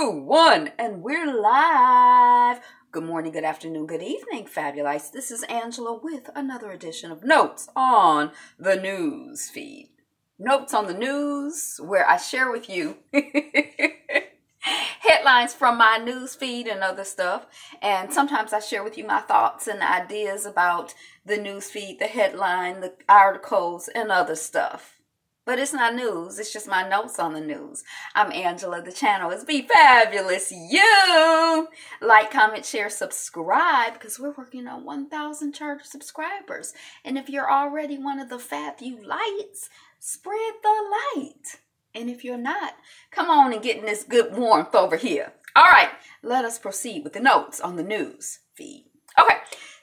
2, 1, and we're live. Good morning, good afternoon, good evening, Fabulites. This is Angela with another edition of Notes on the News feed. Notes on the News, where I share with you headlines from my news feed and other stuff. And sometimes I share with you my thoughts and ideas about the news feed, the headline, the articles, and other stuff. But it's not news. It's just my notes on the news. I'm Angela. The channel is Be Fabulous You. Like, comment, share, subscribe, because we're working on 1,000 charter subscribers. And if you're already one of the Fabulites, spread the light. And if you're not, come on and get in this good warmth over here. All right, let us proceed with the notes on the news feed. Okay.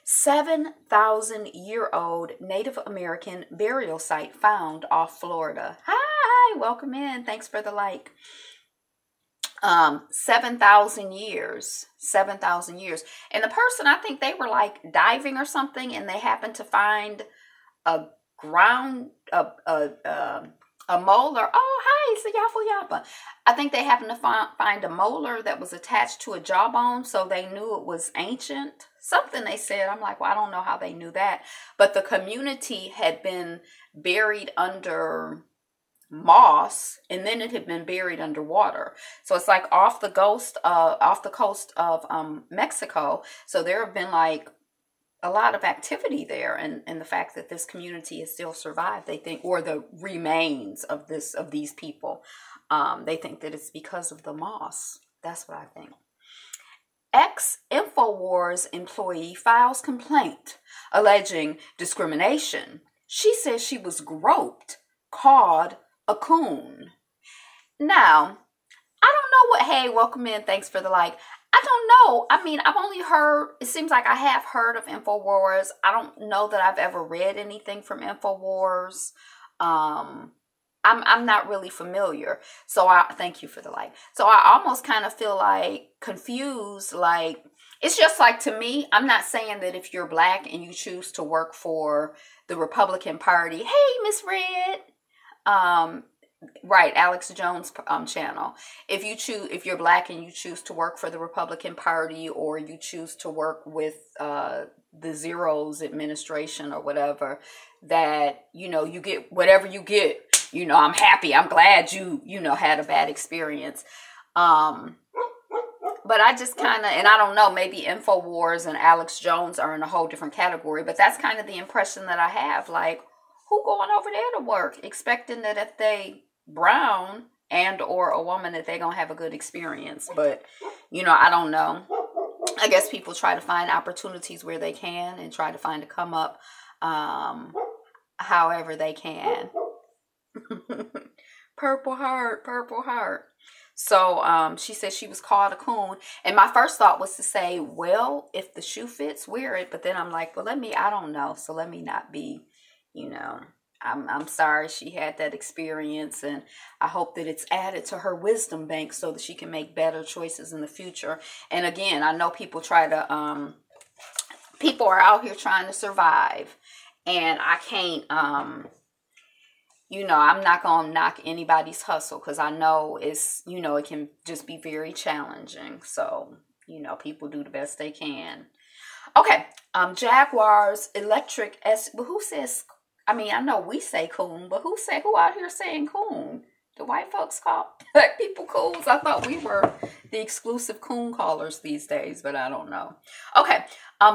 7,000-year-old Native American burial site found off Florida. Hi, welcome in. Thanks for the like. 7,000 years. 7,000 years. And the person, I think they were like diving or something, and they happened to find a molar. Oh, hi, it's a Yafu Yappa. I think they happened to find a molar that was attached to a jawbone, so they knew it was ancient. Something they said. I'm like, well, I don't know how they knew that. But the community had been buried under moss, and then it had been buried underwater. So it's like off the coast of Mexico. So there have been like a lot of activity there, and the fact that this community has still survived, they think, or the remains of these people, they think that it's because of the moss. That's what I think. Ex-InfoWars employee files complaint alleging discrimination. She says she was groped, called a coon. Now, I don't know what, hey, welcome in, thanks for the like. I don't know. I mean, I've only heard, it seems like I have heard of InfoWars. I don't know that I've ever read anything from InfoWars. I'm not really familiar. So thank you for the like. So I almost kind of feel like confused. Like, it's just like, to me, I'm not saying that if you're black and you choose to work for the Republican Party, hey, Miss Red, right, Alex Jones channel. If you're black and you choose to work for the Republican Party, or you choose to work with the Zero's administration or whatever, that, you get whatever you get. I'm happy. I'm glad you had a bad experience. But I just kind of, and I don't know, maybe InfoWars and Alex Jones are in a whole different category, but that's kind of the impression that I have. Like, who going over there to work expecting that if they brown and or a woman that they're going to have a good experience? But, I don't know. I guess people try to find opportunities where they can and try to find a come up however they can. Purple heart. So she said she was called a coon, and my first thought was to say, well, if the shoe fits, wear it. But then I'm like, well, I don't know, so let me not be, I'm sorry she had that experience, and I hope that it's added to her wisdom bank so that she can make better choices in the future. And again, I know people are out here trying to survive, and I can't I'm not going to knock anybody's hustle, because I know it's, it can just be very challenging. So, people do the best they can. Okay. Jaguars electric but who says, I mean, I know we say coon, but who out here saying coon? The white folks call black people coons? I thought we were the exclusive coon callers these days, but I don't know. Okay.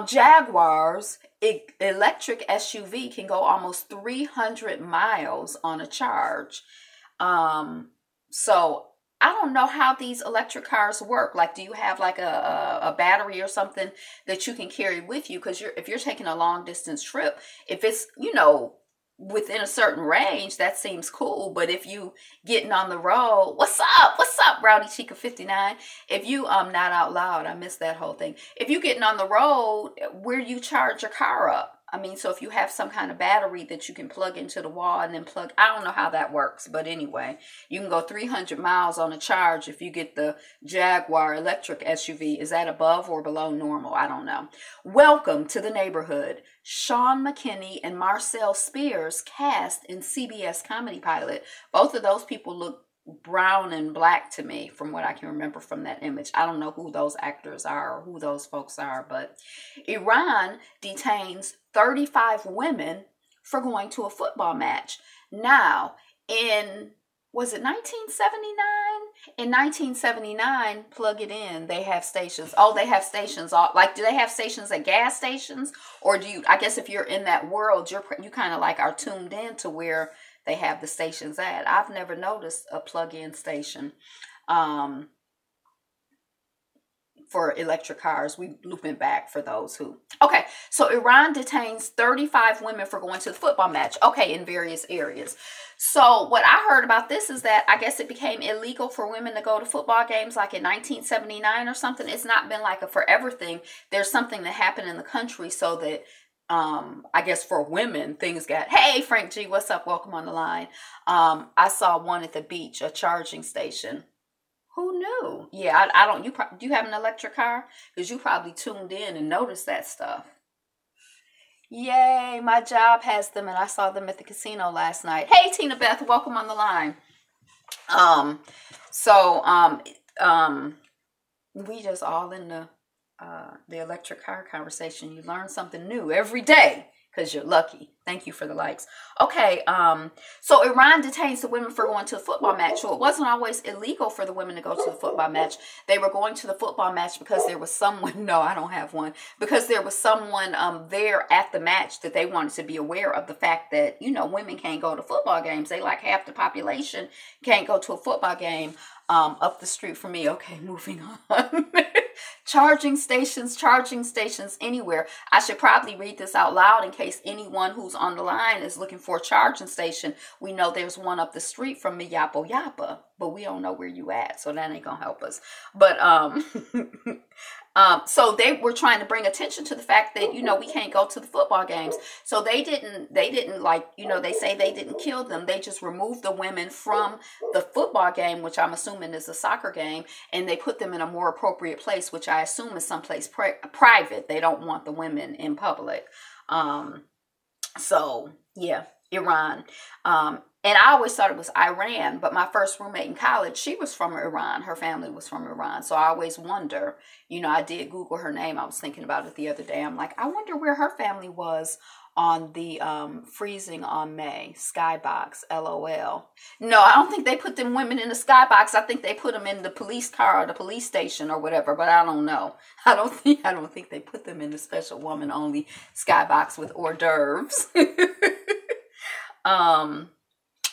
Jaguars electric SUV can go almost 300 miles on a charge. So I don't know how these electric cars work. Like, do you have like a battery or something that you can carry with you? Because if you're taking a long distance trip, if it's, within a certain range, that seems cool. But if you getting on the road, what's up, Rowdy Chica 59? If you not out loud, I missed that whole thing. If you getting on the road, where do you charge your car up? I mean, so if you have some kind of battery that you can plug into the wall and then I don't know how that works, but anyway, you can go 300 miles on a charge if you get the Jaguar electric SUV. Is that above or below normal? I don't know. Welcome to the neighborhood. Sean McKinney and Marcel Spears cast in CBS comedy pilot. Both of those people look brown and black to me from what I can remember from that image. I don't know who those actors are or who those folks are, but Iran detains 35 women for going to a football match. Now, was it 1979? In 1979, plug it in, they have stations. Oh, they have stations. Like, do they have stations at gas stations? Or I guess if you're in that world, you kind of like are tuned in to where they have the stations at. I've never noticed a plug-in station for electric cars. We looping back for those who. Okay, so Iran detains 35 women for going to the football match. Okay, in various areas. So what I heard about this is that I guess it became illegal for women to go to football games like in 1979 or something. It's not been like a forever thing. There's something that happened in the country so that I guess for women, things got, hey, Frank G, what's up? Welcome on the line. I saw one at the beach, a charging station. Who knew? Yeah, I don't, do you have an electric car? Because you probably tuned in and noticed that stuff. Yay, my job has them and I saw them at the casino last night. Hey, Tina Beth, welcome on the line. We just all in the electric car conversation. You learn something new every day because you're lucky. Thank you for the likes. Okay, so Iran detains the women for going to a football match. So it wasn't always illegal for the women to go to the football match. They were going to the football match because there was someone, no, I don't have one, because there was someone there at the match that they wanted to be aware of the fact that, you know, women can't go to football games. They like half the population can't go to a football game up the street from me. Okay, moving on. Charging stations anywhere. I should probably read this out loud in case anyone who's on the line is looking for a charging station. We know there's one up the street from me, Yappo Yappa, but we don't know where you at, so that ain't gonna help us. But so they were trying to bring attention to the fact that, you know, we can't go to the football games. So they didn't like, you know, they say they didn't kill them. They just removed the women from the football game, which I'm assuming is a soccer game, and they put them in a more appropriate place, which I assume is someplace private. They don't want the women in public. So yeah, Iran. And I always thought it was Iran, but my first roommate in college, she was from Iran. Her family was from Iran. So I always wonder, you know, I did Google her name. I was thinking about it the other day. I'm like, I wonder where her family was on the freezing on May. Skybox, LOL. No, I don't think they put them women in the skybox. I think they put them in the police car or the police station or whatever, but I don't know. I don't think they put them in the special woman only skybox with hors d'oeuvres.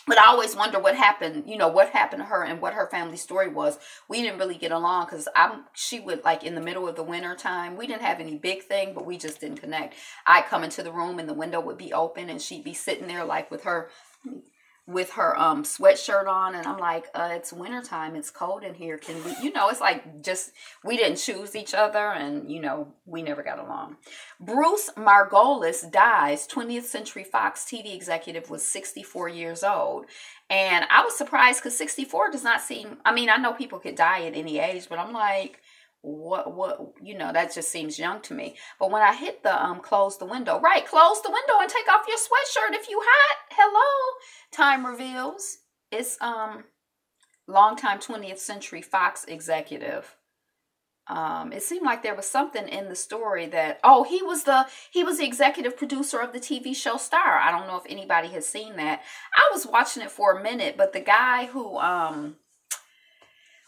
But I always wonder what happened, you know, what happened to her and what her family story was. We didn't really get along because she would, like, in the middle of the winter time, we didn't have any big thing, but we just didn't connect. I'd come into the room and the window would be open and she'd be sitting there like with her sweatshirt on, and I'm like, it's wintertime, it's cold in here, can we, you know, it's like, just, we didn't choose each other, and, you know, we never got along. Bruce Margolis dies. 20th Century Fox TV executive, was 64 years old, and I was surprised because 64 does not seem, I mean, I know people could die at any age, but I'm like, what, you know, that just seems young to me. But when I hit the close the window, right, close the window and take off your sweatshirt if you hot. Hello, time reveals it's longtime 20th Century Fox executive. It seemed like there was something in the story that, he was the executive producer of the TV show Star. I don't know if anybody has seen that. I was watching it for a minute, but the guy who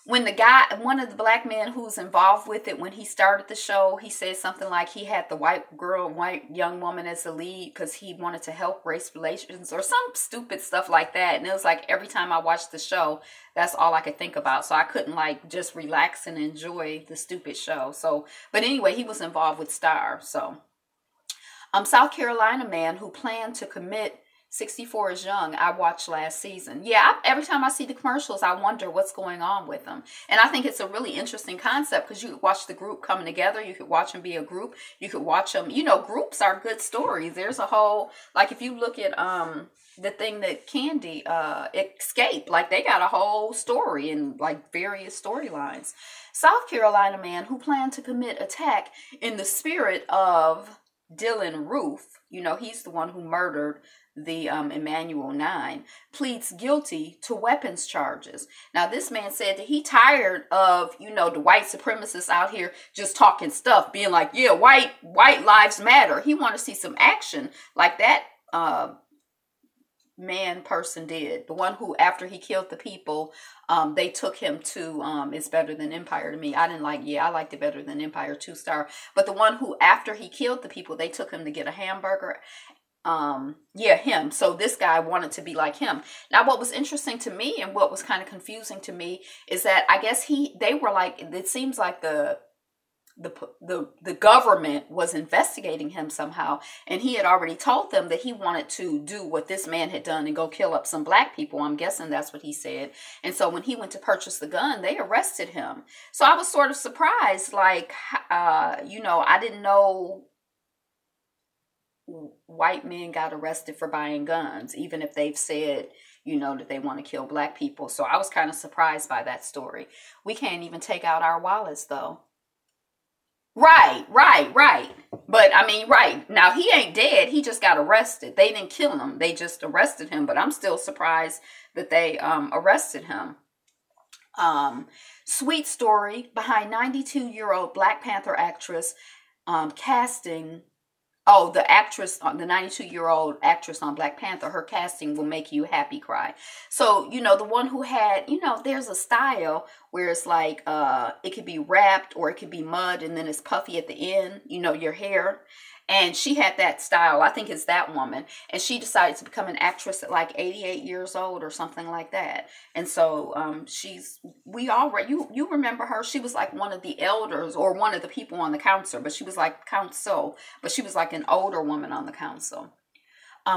one of the black men who's involved with it, when he started the show, he said something like he had the white young woman as the lead because he wanted to help race relations or some stupid stuff like that. And it was like every time I watched the show, that's all I could think about. So I couldn't like just relax and enjoy the stupid show. So, but anyway, he was involved with Star. So, South Carolina man who planned to commit 64 is young. I watched last season. Yeah, every time I see the commercials, I wonder what's going on with them. And I think it's a really interesting concept because you could watch the group coming together. You could watch them be a group. You could watch them, you know, groups are good stories. There's a whole, like if you look at the thing that Candy escaped, like they got a whole story and like various storylines. South Carolina man who planned to commit attack in the spirit of Dylan Roof, he's the one who murdered the Emmanuel 9, pleads guilty to weapons charges. Now, this man said that he tired of, the white supremacists out here just talking stuff, being like, yeah, white lives matter. He wanted to see some action like that person did. The one who, after he killed the people, they took him to It's Better Than Empire to me. I liked it better than Empire 2-star. But the one who, after he killed the people, they took him to get a hamburger. Him. So this guy wanted to be like him. Now, what was interesting to me and what was kind of confusing to me is that I guess they were like, it seems like the government was investigating him somehow, and he had already told them that he wanted to do what this man had done and go kill up some black people. I'm guessing that's what he said. And so when he went to purchase the gun, they arrested him. So I was sort of surprised, like, I didn't know white men got arrested for buying guns, even if they've said, that they want to kill black people. So I was kind of surprised by that story. We can't even take out our wallets, though. Right. But right. Now, he ain't dead. He just got arrested. They didn't kill him. They just arrested him. But I'm still surprised that they arrested him. Sweet story behind 92-year-old Black Panther actress casting. Oh, the 92-year-old actress on Black Panther, her casting will make you happy cry. So, the one who had, there's a style where it's like, it could be wrapped or it could be mud and then it's puffy at the end, your hair. And she had that style. I think it's that woman. And she decided to become an actress at like 88 years old or something like that. And so you remember her. She was like one of the elders or one of the people on the council, but she was like an older woman on the council.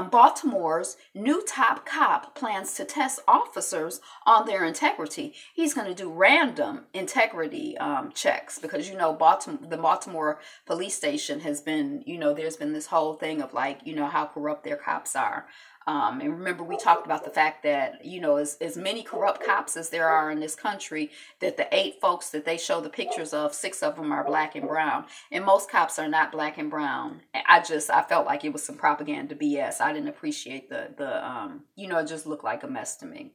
Baltimore's new top cop plans to test officers on their integrity. He's going to do random integrity checks because, the Baltimore police station has been, there's been this whole thing of like, how corrupt their cops are. And remember, we talked about the fact that, as many corrupt cops as there are in this country, that the 8 folks that they show the pictures of, 6 of them are black and brown. And most cops are not black and brown. I felt like it was some propaganda BS. I didn't appreciate it just looked like a mess to me.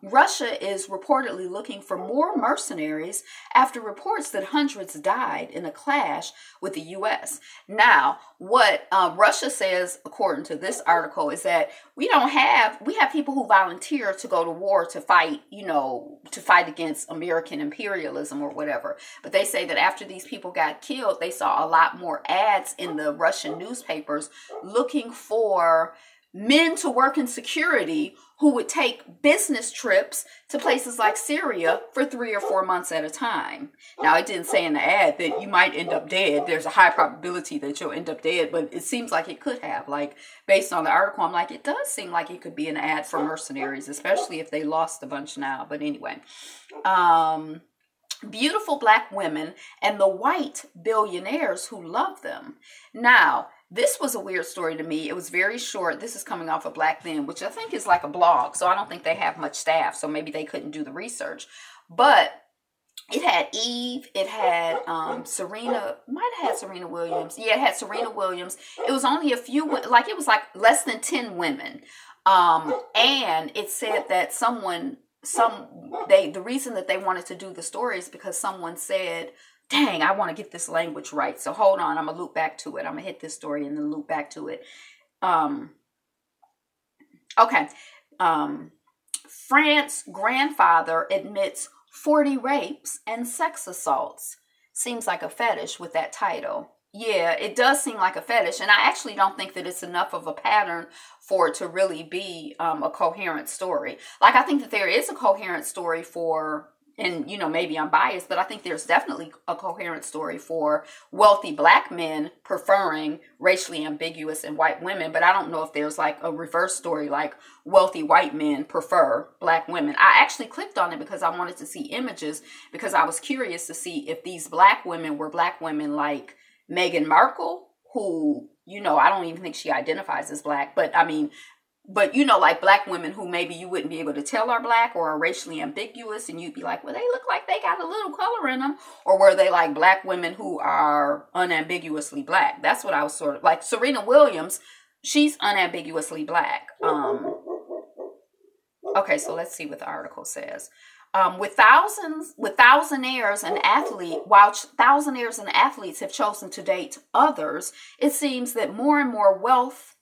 Russia is reportedly looking for more mercenaries after reports that hundreds died in a clash with the U.S. Now, what Russia says, according to this article, is that we have people who volunteer to go to war to fight, to fight against American imperialism or whatever. But they say that after these people got killed, they saw a lot more ads in the Russian newspapers looking for men to work in security who would take business trips to places like Syria for 3 or 4 months at a time. Now, it didn't say in the ad that you might end up dead. There's a high probability that you'll end up dead, but it seems like it could have. Like, based on the article, I'm like, it does seem like it could be an ad for mercenaries, especially if they lost a bunch now. But anyway, beautiful black women and the white billionaires who love them. Now, this was a weird story to me. It was very short. This is coming off of Black Then, which I think is like a blog. So I don't think they have much staff. So maybe they couldn't do the research. But it had Eve. It had Serena. Might have had Serena Williams. Yeah, it had Serena Williams. It was only a few. Like it was like less than 10 women. And it said that the reason that they wanted to do the story is because someone said, dang, I want to get this language right. So hold on, I'm going to loop back to it. I'm going to hit this story and then loop back to it. Okay. France grandfather admits 40 rapes and sex assaults. Seems like a fetish with that title. Yeah, it does seem like a fetish. And I actually don't think that it's enough of a pattern for it to really be a coherent story. Like, I think that there is a coherent story for, and, maybe I'm biased, but I think there's definitely a coherent story for wealthy black men preferring racially ambiguous and white women. But I don't know if there's like a reverse story, like wealthy white men prefer black women. I actually clicked on it because I wanted to see images, because I was curious to see if these black women were black women like Meghan Markle, who, I don't even think she identifies as black, but I mean, but you know, like black women who maybe you wouldn't be able to tell are black or are racially ambiguous, and you'd be like, well, they look like they got a little color in them. Or were they like black women who are unambiguously black? That's what I was sort of like. Serena Williams, she's unambiguously black. Okay, so let's see what the article says. While thousandaires and athletes have chosen to date others, it seems that more and more wealth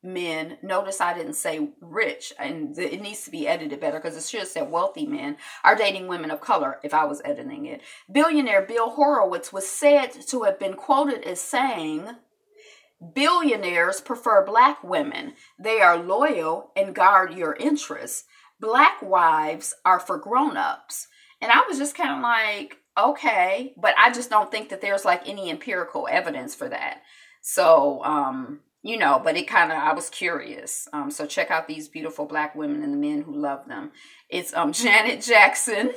men, notice I didn't say rich, and it needs to be edited better because it should have said wealthy men, are dating women of color if I was editing it. Billionaire Bill Horowitz was said to have been quoted as saying, billionaires prefer black women. They are loyal and guard your interests. Black wives are for grown-ups. And I was just kind of like, okay, but I just don't think that there's like any empirical evidence for that. So, you know, but it kind of, I was curious. So check out these beautiful black women and the men who love them. It's Janet Jackson.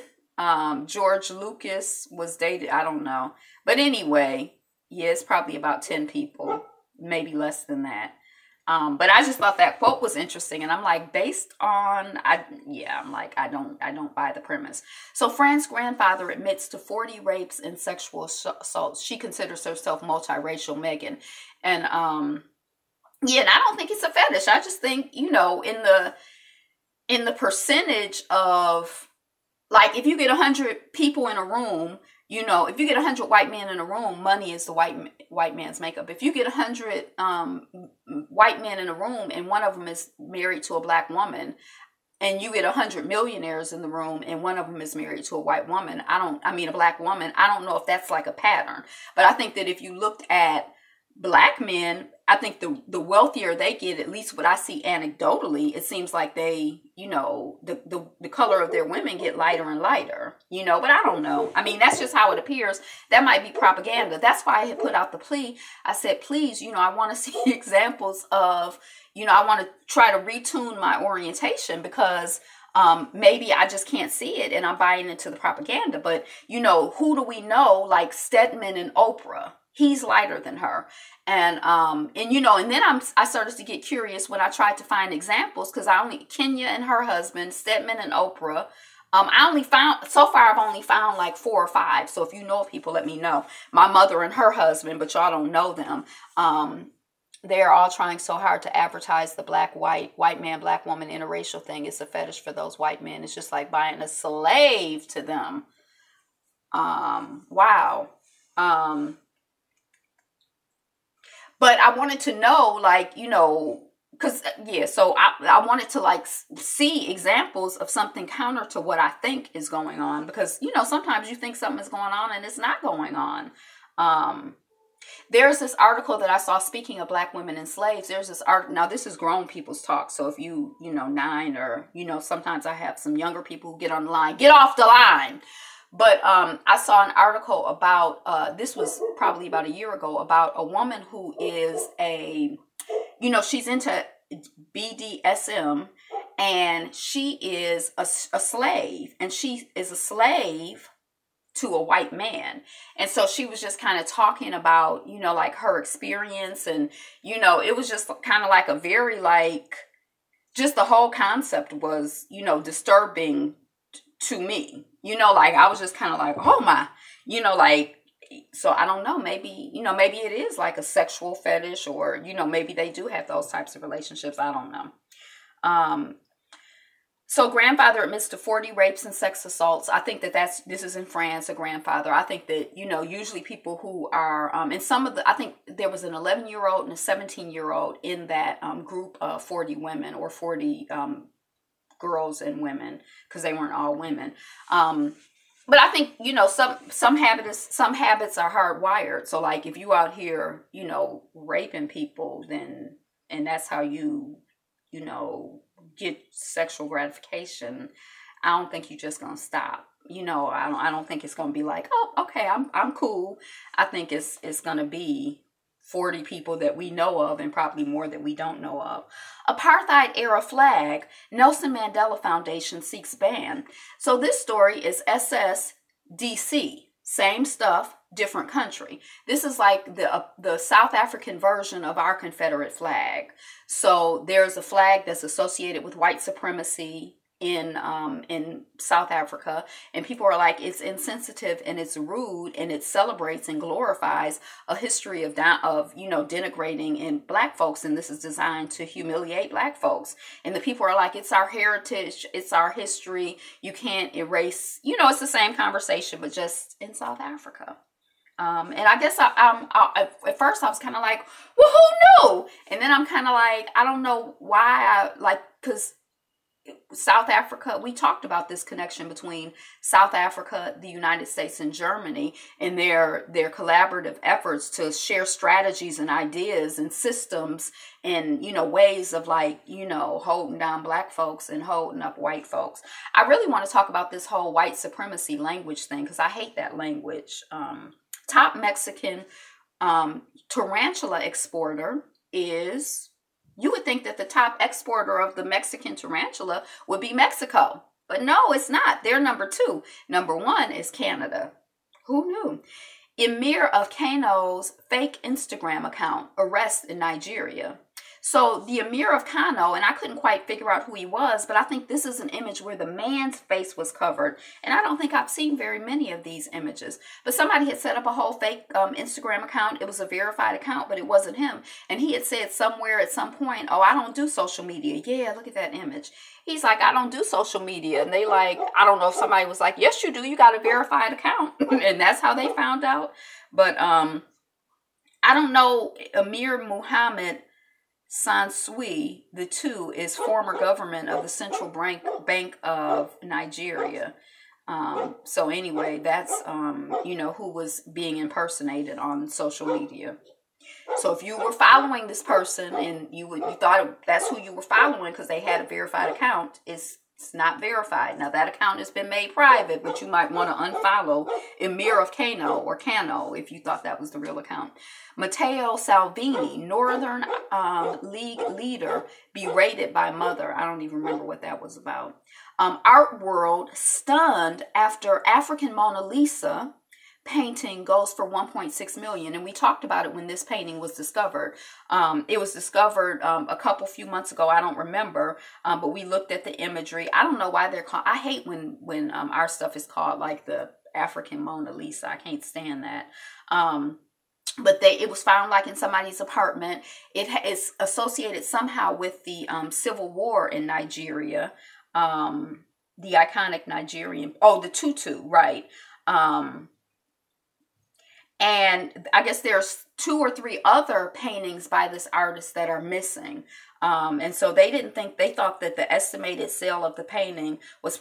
George Lucas was dated. I don't know. But anyway, yeah, it's probably about 10 people, maybe less than that. But I just thought that quote was interesting. And I'm like, based on, I don't buy the premise. So Fran's grandfather admits to 40 rapes and sexual assaults. She considers herself multiracial, Megan. And, yeah, and I don't think it's a fetish. I just think, you know, in the percentage of, like, if you get 100 people in a room, you know, if you get 100 white men in a room, money is the white man's makeup. If you get 100 white men in a room and one of them is married to a black woman, and you get 100 millionaires in the room and one of them is married to a white woman, a black woman, I don't know if that's like a pattern. But I think that if you looked at black men, I think the wealthier they get, at least what I see anecdotally, it seems like they, you know, the color of their women get lighter and lighter, you know, but I don't know. I mean, that's just how it appears. That might be propaganda. That's why I had put out the plea. I said, please, you know, I want to see examples of, you know, I want to try to retune my orientation because maybe I just can't see it and I'm buying into the propaganda. But, you know, who do we know? Like Stedman and Oprah. He's lighter than her. And you know, and then I started to get curious when I tried to find examples because Kenya and her husband, Stedman and Oprah, I've only found like 4 or 5. So if you know people, let me know. My mother and her husband, but y'all don't know them. They're all trying so hard to advertise the white man, black woman interracial thing. It's a fetish for those white men. It's just like buying a slave to them. Wow. But I wanted to know, like, you know, because, yeah, so I wanted to, like, see examples of something counter to what I think is going on. Because, you know, sometimes you think something is going on and it's not going on. There's this article that I saw, speaking of black women and slaves. There's this article. Now, this is grown people's talk. So if you know, 9 or, you know, sometimes I have some younger people who get on the line. Get off the line. But I saw an article about, this was probably about a year ago, about a woman who is she's into BDSM, and she is a slave, and she is a slave to a white man. And so she was just kind of talking about, you know, like her experience, and, you know, it was just kind of like a very, like, just the whole concept was, you know, disturbing to me. You know, like, I was just kind of like, oh my, you know, like, so I don't know, maybe, you know, maybe it is like a sexual fetish, or, you know, maybe they do have those types of relationships. I don't know. So grandfather admits to 40 rapes and sex assaults. I think this is in France, a grandfather. I think that, you know, usually people who are, I think there was an 11-year-old and a 17-year-old in that group of 40 women, or 40 girls and women, because they weren't all women. But I think, you know, some habits are hardwired. So like if you out here, you know, raping people, then, and that's how you know, get sexual gratification, I don't think you're just gonna stop. You know, I don't think it's gonna be like, oh, okay, I'm cool. I think it's gonna be 40 people that we know of, and probably more that we don't know of. Apartheid era flag, Nelson Mandela Foundation seeks ban. So this story is SSDC, Same stuff, different country. This is like the South African version of our Confederate flag. So there's a flag that's associated with white supremacy in South Africa, and people are like, it's insensitive and it's rude and it celebrates and glorifies a history of denigrating in black folks, and this is designed to humiliate black folks. And the people are like, it's our heritage, it's our history, you can't erase. It's the same conversation but just in South Africa. And I guess I at first I was kind of like, well, who knew? And then I'm kind of like, I don't know why because South Africa, we talked about this connection between South Africa, the United States, and Germany, and their collaborative efforts to share strategies and ideas and systems and, ways of holding down black folks and holding up white folks. I really want to talk about this whole white supremacy language thing because I hate that language. Top Mexican tarantula exporter is... You would think that the top exporter of the Mexican tarantula would be Mexico. But no, it's not. They're number 2. Number 1 is Canada. Who knew? Emir of Kano's fake Instagram account, arrest in Nigeria. So the Emir of Kano, and I couldn't quite figure out who he was, but I think this is an image where the man's face was covered. And I don't think I've seen very many of these images. But somebody had set up a whole fake Instagram account. It was a verified account, but it wasn't him. And he had said somewhere at some point, oh, I don't do social media. Yeah, look at that image. He's like, I don't do social media. And they I don't know if somebody was like, yes, you do. You got a verified account. And that's how they found out. But I don't know. Emir Muhammad Sansui, the 2, is former governor of the Central Bank of Nigeria. So anyway, that's, who was being impersonated on social media. So if you were following this person and you thought that's who you were following because they had a verified account, it's not verified. Now that account has been made private, but you might want to unfollow Emir of Kano or Kano if you thought that was the real account. Matteo Salvini, Northern League leader, berated by mother. I don't even remember what that was about. Art world stunned after African Mona Lisa painting goes for 1.6 million. And we talked about it when this painting was discovered. It was discovered a few months ago. I don't remember, but we looked at the imagery. I don't know why they're called. I hate when our stuff is called like the African Mona Lisa. I can't stand that. But it was found like in somebody's apartment. It is associated somehow with the civil war in Nigeria. The iconic Nigerian, the tutu, right? And I guess there's 2 or 3 other paintings by this artist that are missing. And so they thought that the estimated sale of the painting was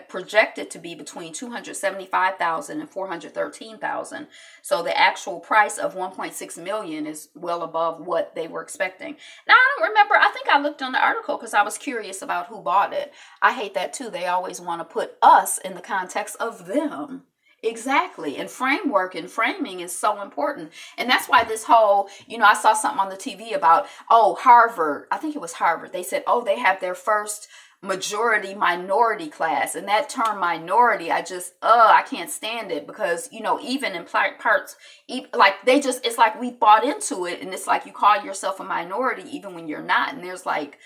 projected to be between $275,000 and $413,000. So the actual price of $1.6 million is well above what they were expecting. Now, I don't remember. I think I looked on the article because I was curious about who bought it. I hate that too. They always want to put us in the context of them. Exactly. And framework and framing is so important. And that's why this whole, I saw something on the TV about, Harvard. I think it was Harvard. They said, they have their first majority minority class. And that term minority, I can't stand it because, even in parts, it's like we bought into it. And it's like you call yourself a minority even when you're not. And there's like,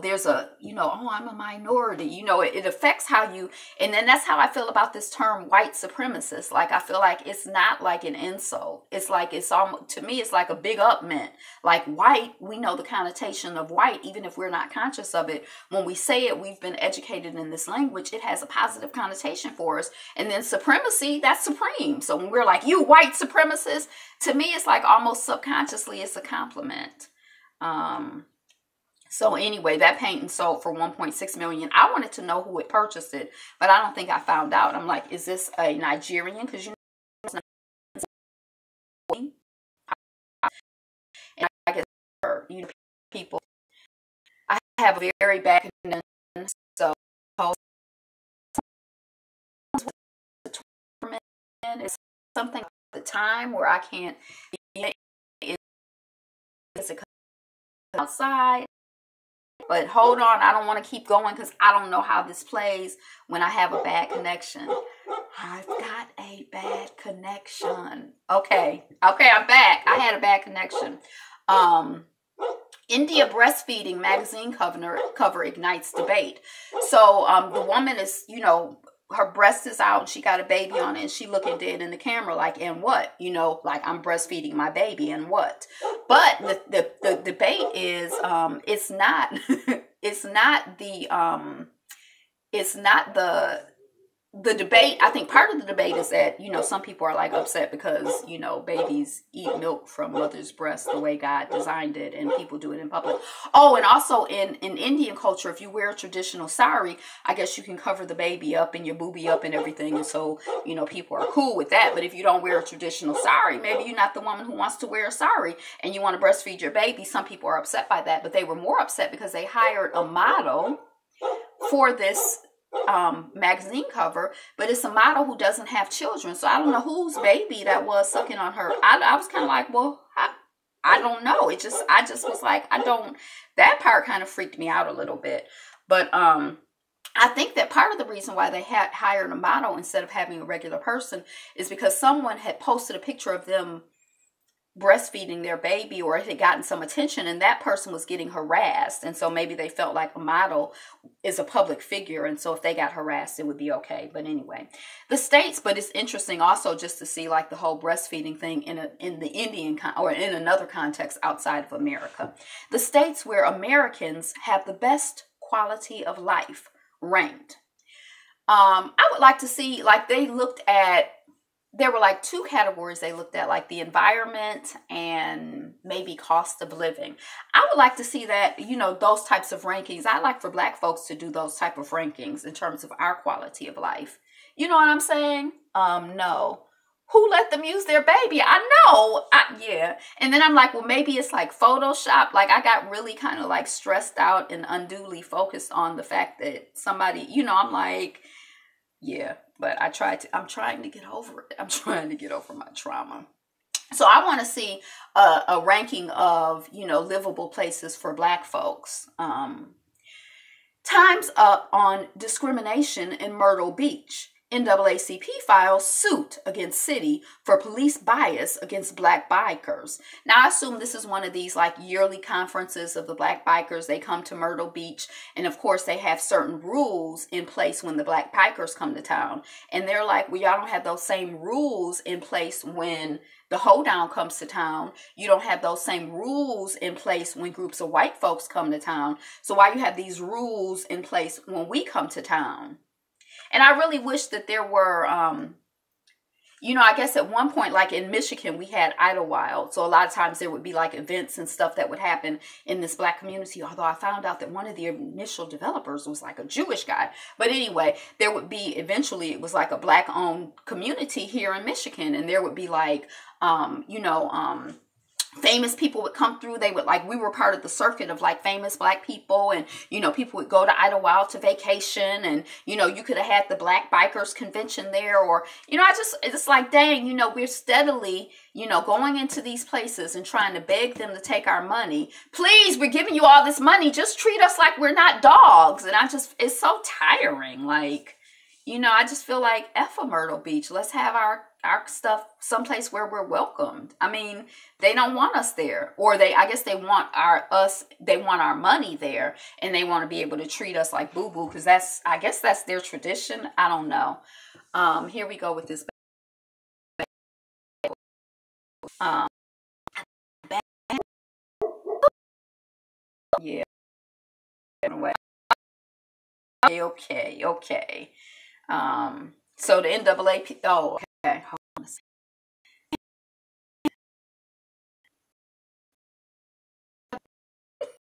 there's I'm a minority, it affects how you, and then that's how I feel about this term white supremacist. Like, I feel like it's not like an insult. It's like, to me, it's like a big upment. Like white, we know the connotation of white, even if we're not conscious of it. When we say it, we've been educated in this language. It has a positive connotation for us. And then supremacy, that's supreme. So when we're like, you white supremacist, to me, it's like almost subconsciously, it's a compliment. So anyway, that painting sold for 1.6 million. I wanted to know who had purchased it, but I don't think I found out. I'm like, is this a Nigerian? Because and I guess people. I have a very bad connection, so it's something at the time where I can't be outside. But hold on, I don't want to keep going because I don't know how this plays when I have a bad connection. I've got a bad connection. Okay, I'm back. I had a bad connection. India breastfeeding magazine cover ignites debate. So the woman is, you know, her breast is out, she got a baby on it, and she looking dead in the camera like, and what? You know, like, I'm breastfeeding my baby, and what? But the debate is it's not it's not the debate. I think part of the debate is that, you know, some people are like upset because, you know, babies eat milk from mother's breast the way God designed it, and people do it in public. Oh, and also in Indian culture, if you wear a traditional sari, I guess you can cover the baby up and your boobie up and everything. And so, you know, people are cool with that. But if you don't wear a traditional sari, maybe you're not the woman who wants to wear a sari and you want to breastfeed your baby. Some people are upset by that, but they were more upset because they hired a model for this magazine cover, but it's a model who doesn't have children. So I don't know whose baby that was sucking on her. I was kind of like, well, I don't know. I just was like, that part kind of freaked me out a little bit. But I think that part of the reason why they had hired a model instead of having a regular person is because someone had posted a picture of them breastfeeding their baby, or it had gotten some attention, and that person was getting harassed, and so maybe they felt like a model is a public figure, and so if they got harassed, it would be okay. But anyway, the states. But it's interesting also just to see like the whole breastfeeding thing in the Indian or in another context outside of America. The states where Americans have the best quality of life ranked. I would like to see, like, they looked at. There were like two categories they looked at, like the environment and maybe cost of living. I would like to see that, you know, those types of rankings. I like for Black folks to do those type of rankings in terms of our quality of life. You know what I'm saying? No. Who let them use their baby? I know. Yeah. And then I'm like, well, maybe it's like Photoshop. Like, I got really kind of like stressed out and unduly focused on the fact that somebody, you know, I'm like, yeah. But I'm trying to get over it. I'm trying to get over my trauma. So I want to see a ranking of, you know, livable places for Black folks. Time's up on discrimination in Myrtle Beach. NAACP files suit against city for police bias against Black bikers. Now, I assume this is one of these like yearly conferences of the Black bikers. They come to Myrtle Beach, and of course they have certain rules in place when the Black bikers come to town. And they're like, well, y'all don't have those same rules in place when the hoedown comes to town. You don't have those same rules in place when groups of white folks come to town. So why you have these rules in place when we come to town? And I really wish that there were, you know, I guess at one point, like in Michigan, we had Idlewild. So a lot of times there would be like events and stuff that would happen in this Black community. Although I found out that one of the initial developers was like a Jewish guy. But anyway, there would be, eventually it was like a Black owned community here in Michigan. And there would be like, you know, famous people would come through. They would like, we were part of the circuit of like famous Black people, and, you know, people would go to Idlewild to vacation, and, you know, you could have had the Black Bikers Convention there, or, you know, it's like, dang, you know, we're steadily, you know, going into these places and trying to beg them to take our money. Please, we're giving you all this money. Just treat us like we're not dogs. And it's so tiring. Like, you know, I just feel like F a Myrtle Beach. Let's have our stuff someplace where we're welcomed. I mean, they don't want us there, or I guess they want our money there, and they want to be able to treat us like boo-boo, because I guess that's their tradition. I don't know. Here we go with this. Yeah. Okay. So the NAACP, oh, okay. Hold on a second.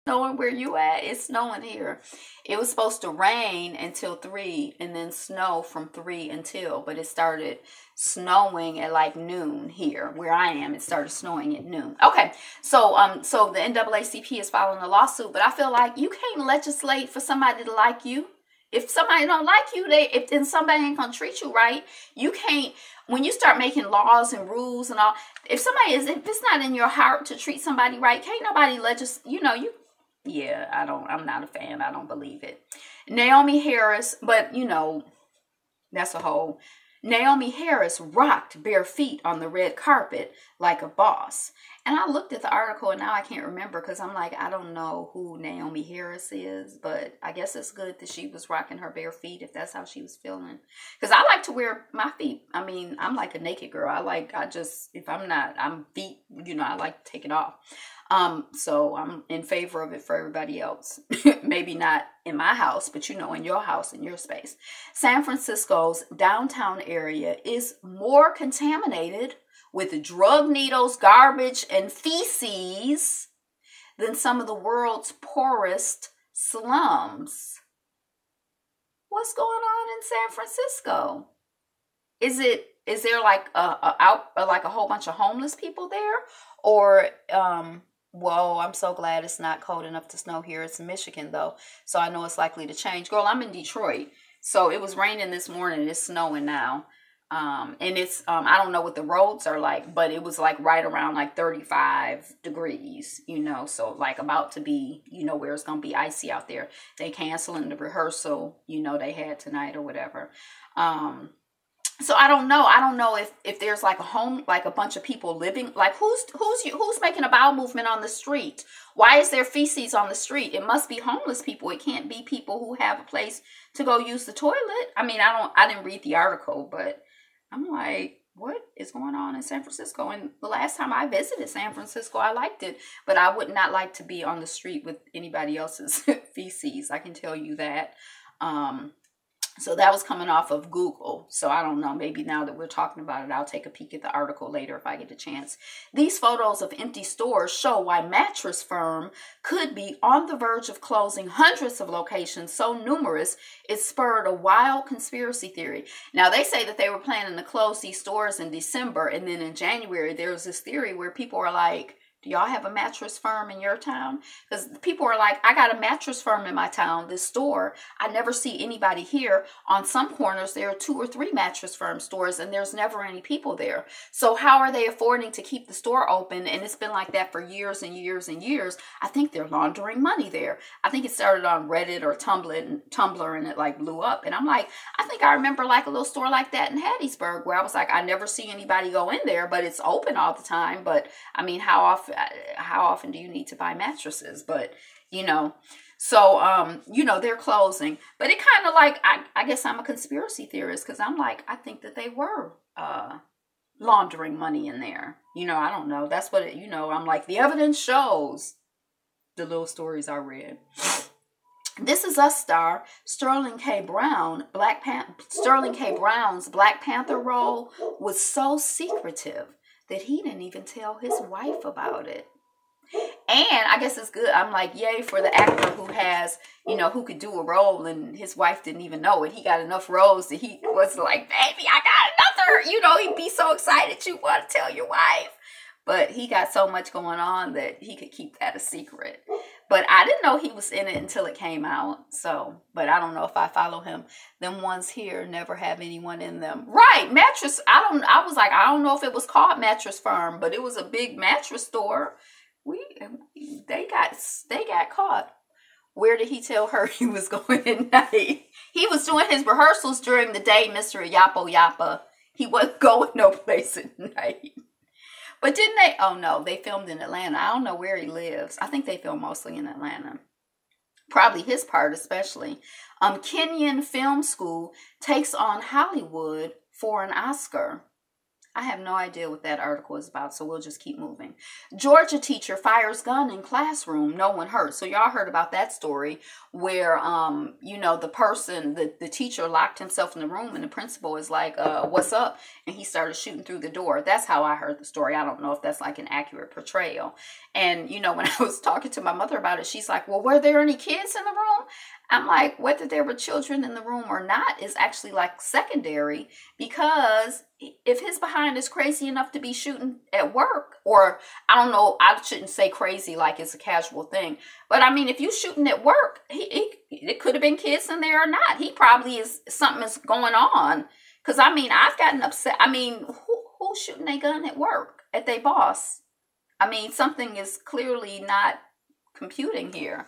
Snowing where you at? It's snowing here. It was supposed to rain until 3 and then snow from 3 until, but it started snowing at like noon here where I am. It started snowing at noon. Okay. So the NAACP is filing a lawsuit, but I feel like you can't legislate for somebody to like you. If somebody don't like you, then somebody ain't gonna treat you right. You can't, when you start making laws and rules and all, if it's not in your heart to treat somebody right, can't nobody I'm not a fan. I don't believe it. Naomi Harris, but you know, that's a whole, Naomi Harris rocked bare feet on the red carpet like a boss. And I looked at the article and now I can't remember because I'm like, I don't know who Naomi Harris is, but I guess it's good that she was rocking her bare feet if that's how she was feeling. Because I like to wear my feet. I mean, I'm like a naked girl. If I'm feet, I like to take it off. So I'm in favor of it for everybody else. Maybe not in my house, but in your house, in your space. San Francisco's downtown area is more contaminated with drug needles, garbage, and feces than some of the world's poorest slums. What's going on in San Francisco? Is there like a whole bunch of homeless people there, or whoa, I'm so glad it's not cold enough to snow here. It's Michigan though, so I know it's likely to change. Girl, I'm in Detroit, so it was raining this morning. It's snowing now. And it's, I don't know what the roads are like, but it was like right around like 35 degrees, so like about to be, where it's going to be icy out there. They canceling the rehearsal, they had tonight or whatever. So I don't know if there's like a bunch of people living, like who's making a bowel movement on the street? Why is there feces on the street? It must be homeless people. It can't be people who have a place to go use the toilet. I mean, I didn't read the article, but I'm like, what is going on in San Francisco? And the last time I visited San Francisco, I liked it, but I would not like to be on the street with anybody else's feces. I can tell you that. So that was coming off of Google. So I don't know, maybe now that we're talking about it, I'll take a peek at the article later if I get a chance. These photos of empty stores show why Mattress Firm could be on the verge of closing hundreds of locations so numerous it spurred a wild conspiracy theory. Now they say that they were planning to close these stores in December, and then in January there was this theory where people are like, do y'all have a Mattress Firm in your town? Because people are like, I got a Mattress Firm in my town, this store. I never see anybody here. On some corners, there are 2 or 3 Mattress Firm stores, and there's never any people there. So how are they affording to keep the store open? And it's been like that for years and years and years. I think they're laundering money there. I think it started on Reddit or Tumblr, and it like blew up. And I'm like, I think I remember like a little store like that in Hattiesburg where I was like, I never see anybody go in there, but it's open all the time. But I mean, how often do you need to buy mattresses? But so they're closing, but it kind of like, I guess I'm a conspiracy theorist, because I'm like, I think that they were laundering money in there. I don't know, that's what I'm like, the evidence shows, the little stories I read. This Is Us star Sterling K. Brown's Black Panther role was so secretive that he didn't even tell his wife about it. And I guess it's good. I'm like, yay for the actor who has, who could do a role, and his wife didn't even know it. He got enough roles that he was like, baby, I got another. He'd be so excited you want to tell your wife. But he got so much going on that he could keep that a secret. But I didn't know he was in it until it came out. So, but I don't know if I follow him. Them ones here never have anyone in them. Right, mattress. I was like, I don't know if it was called Mattress Firm, but it was a big mattress store. They got caught. Where did he tell her he was going at night? He was doing his rehearsals during the day, Mr. Yappo Yappa. He wasn't going no place at night. But didn't they? Oh no, they filmed in Atlanta. I don't know where he lives. I think they filmed mostly in Atlanta. Probably his part especially. Kenyon Film School takes on Hollywood for an Oscar. I have no idea what that article is about, so we'll just keep moving. Georgia teacher fires gun in classroom, no one hurt. So y'all heard about that story where, the teacher locked himself in the room, and the principal is like, what's up? And he started shooting through the door. That's how I heard the story. I don't know if that's like an accurate portrayal. And, when I was talking to my mother about it, she's like, well, were there any kids in the room? I'm like, whether there were children in the room or not is actually like secondary, because if his behind is crazy enough to be shooting at work, or I don't know, I shouldn't say crazy like it's a casual thing, but I mean, if you shooting at work, it could have been kids in there or not. He probably something is going on. Because I mean, I've gotten upset. I mean, who's shooting a gun at work at their boss? I mean, something is clearly not computing here.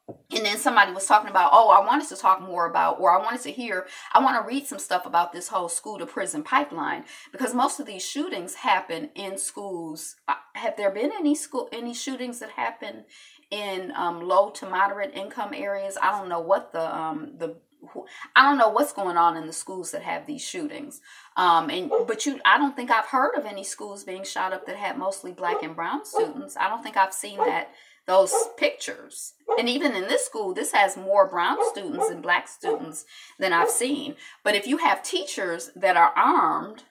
And then somebody was talking about, oh, I wanted to talk more about, or I wanted to hear, I want to read some stuff about this whole school to prison pipeline, because most of these shootings happen in schools. Have there been any shootings that happen in low to moderate income areas? I don't know what I don't know what's going on in the schools that have these shootings. I don't think I've heard of any schools being shot up that had mostly black and brown students. I don't think I've seen those pictures. And even in this school, this has more brown students and black students than I've seen. But if you have teachers that are armed,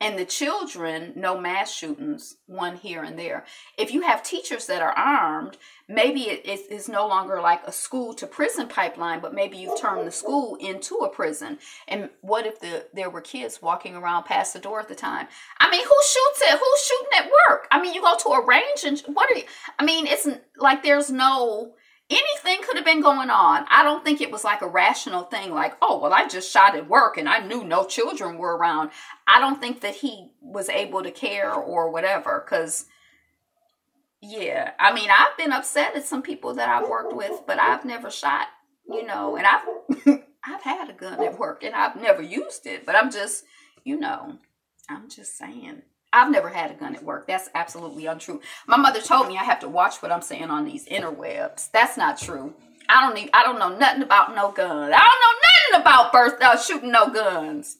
and the children, no mass shootings, one here and there. If you have teachers that are armed, maybe it is no longer like a school to prison pipeline, but maybe you've turned the school into a prison. And what if there were kids walking around past the door at the time? I mean, who shoots it? Who's shooting at work? I mean, you go to a range and it's like there's no... Anything could have been going on. I don't think it was like a rational thing like, oh, well, I just shot at work and I knew no children were around. I don't think that he was able to care or whatever, because, yeah, I mean, I've been upset at some people that I've worked with, but I've never shot, and I've had a gun at work and I've never used it, but I'm just saying. I've never had a gun at work. That's absolutely untrue. My mother told me I have to watch what I'm saying on these interwebs. That's not true. I don't know nothing about no guns. I don't know nothing about shooting no guns.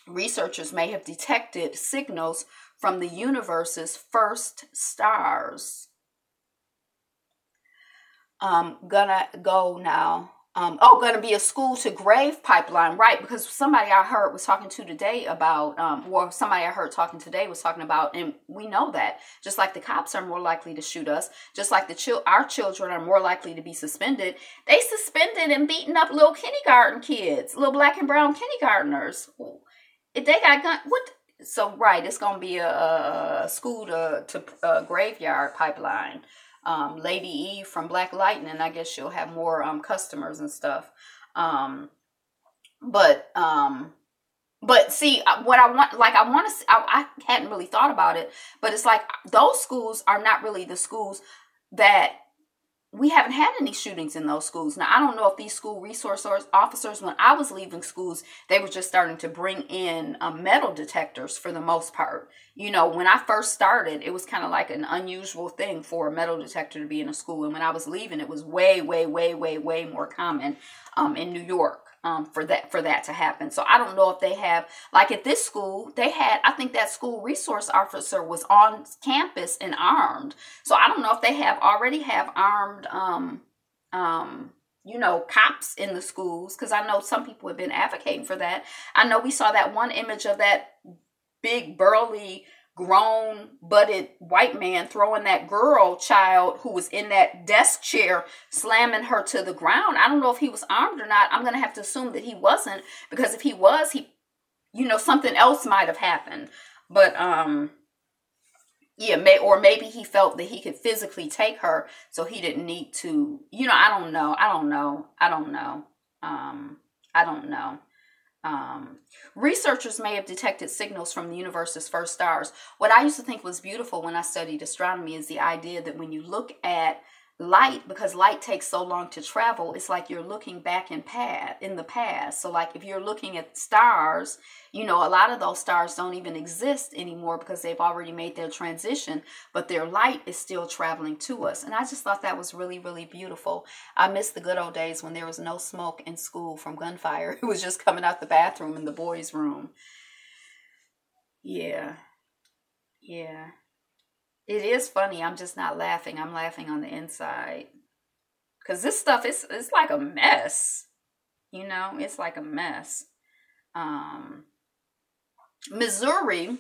Researchers may have detected signals from the universe's first stars. Gonna go now. Going to be a school to grave pipeline, right? Because somebody I heard was talking to today about, somebody I heard talking today was talking about, and we know that just like the cops are more likely to shoot us, just like our children are more likely to be suspended. They suspended and beating up little kindergarten kids, little black and brown kindergartners. If they got guns, what? So right, it's going to be a school to graveyard pipeline. Lady Eve from Black Lightning, I guess she'll have more customers and stuff. But see, what I hadn't really thought about it, but it's like those schools are not really the schools that we haven't had any shootings in those schools. Now, I don't know if these school resource officers, when I was leaving schools, they were just starting to bring in metal detectors for the most part. When I first started, it was kind of like an unusual thing for a metal detector to be in a school. And when I was leaving, it was way, way, way, way, way more common in New York for that to happen. So I don't know if they have, like at this school, I think that school resource officer was on campus and armed. So I don't know if they already have armed, cops in the schools, because I know some people have been advocating for that. I know we saw that one image of that big burly grown butted white man throwing that girl child who was in that desk chair, slamming her to the ground. I don't know if he was armed or not. I'm going to have to assume that he wasn't, because if he was, something else might have happened. But maybe he felt that he could physically take her, so he didn't need to. I don't know. Researchers may have detected signals from the universe's first stars. What I used to think was beautiful when I studied astronomy is the idea that when you look at light, because light takes so long to travel, it's like you're looking back in the past. So like if you're looking at stars, a lot of those stars don't even exist anymore because they've already made their transition, but their light is still traveling to us. And I just thought that was really, really beautiful. I miss the good old days when there was no smoke in school from gunfire. It was just coming out the bathroom in the boys' room. Yeah. It is funny. I'm just not laughing. I'm laughing on the inside. Because this stuff it's like a mess. It's like a mess. Missouri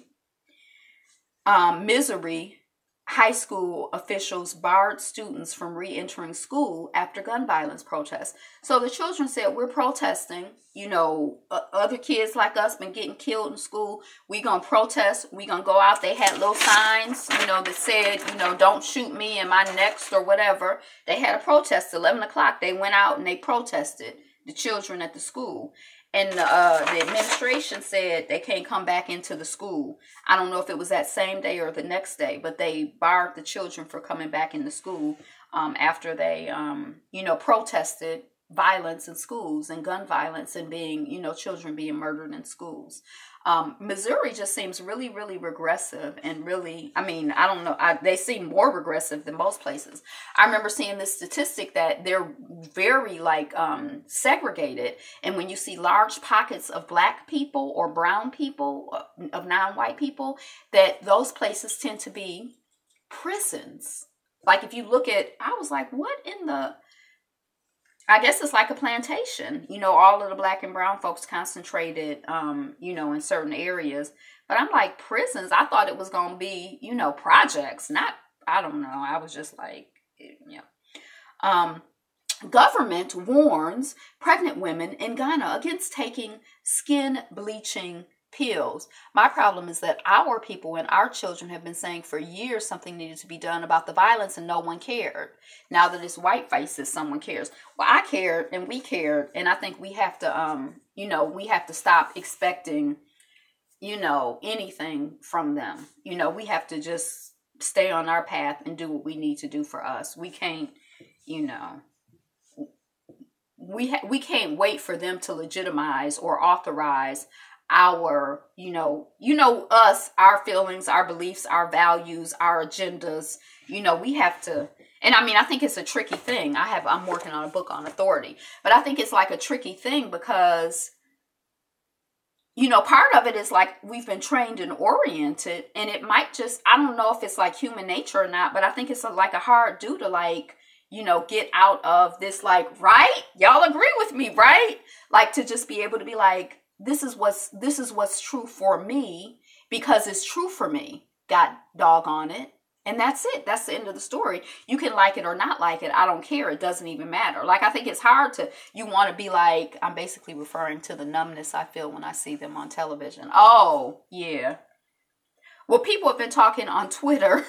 high school officials barred students from re-entering school after gun violence protests. So the children said, we're protesting. Other kids like us been getting killed in school. We gonna protest. We gonna go out. They had little signs, that said, don't shoot me, am I next or whatever. They had a protest 11 o'clock. They went out and they protested, the children at the school. And the administration said they can't come back into the school. I don't know if it was that same day or the next day, but they barred the children from coming back into school after they, protested violence in schools and gun violence and being, children being murdered in schools. Missouri just seems really, really regressive and really, I don't know, they seem more regressive than most places. I remember seeing this statistic that they're very segregated. And when you see large pockets of black people or brown people, of non-white people, that those places tend to be prisons. Like if you look at, I was like, what in the... I guess it's like a plantation, all of the black and brown folks concentrated, in certain areas. But I'm like, prisons, I thought it was going to be, projects, not, I don't know. I was just like, government warns pregnant women in Ghana against taking skin bleaching pills. My problem is that our people and our children have been saying for years something needed to be done about the violence and no one cared. Now that it's white faces, someone cares. Well, I cared and we cared, and I think we have to we have to stop expecting anything from them. We have to just stay on our path and do what we need to do for us. We can't we can't wait for them to legitimize or authorize our, us, our feelings, our beliefs, our values, our agendas. We have to, and I think it's a tricky thing. I'm working on a book on authority, but I think it's like a tricky thing because, part of it is like we've been trained and oriented, and it might just, I don't know if it's like human nature or not, but I think it's like a hard do to get out of this, right? Y'all agree with me, right? Like to just be able to be like, this is what's true for me because it's true for me. God doggone it. And that's it. That's the end of the story. You can like it or not like it. I don't care. It doesn't even matter. I think it's hard you want to be like, I'm basically referring to the numbness I feel when I see them on television. Oh, yeah. Well, people have been talking on Twitter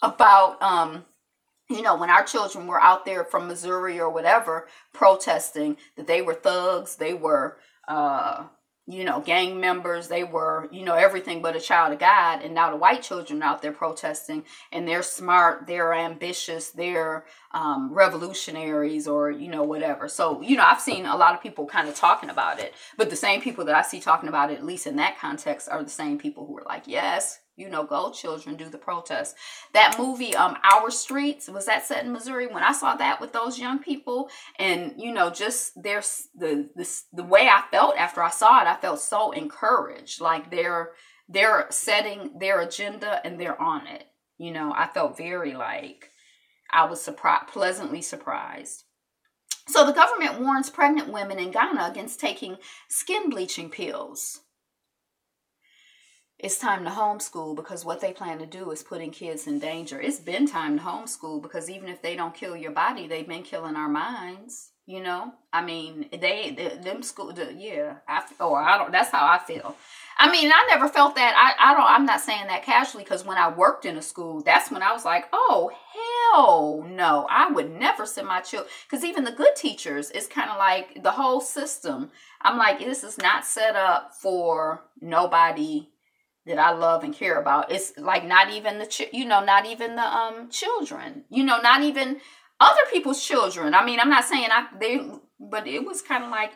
about, when our children were out there from Missouri or whatever protesting, that they were thugs, they were gang members, they were, everything but a child of God. And now the white children are out there protesting, and they're smart, they're ambitious, they're revolutionaries, or, whatever. So, I've seen a lot of people kind of talking about it, but the same people that I see talking about it, at least in that context, are the same people who are like, yes, go children, do the protest. That movie, Our Streets, was that set in Missouri? When I saw that with those young people, and just there's the way I felt after I saw it, I felt so encouraged. Like they're setting their agenda and they're on it. I felt very I was pleasantly surprised. So the government warns pregnant women in Ghana against taking skin bleaching pills. It's time to homeschool because what they plan to do is putting kids in danger. It's been time to homeschool because even if they don't kill your body, they've been killing our minds. That's how I feel. I never felt that. I'm not saying that casually, because when I worked in a school, that's when I was like, oh, hell no, I would never send my children. Because even the good teachers, it's kind of like the whole system. I'm like, this is not set up for nobody that I love and care about. It's like not even the children, not even other people's children. I'm not saying but it was kind of like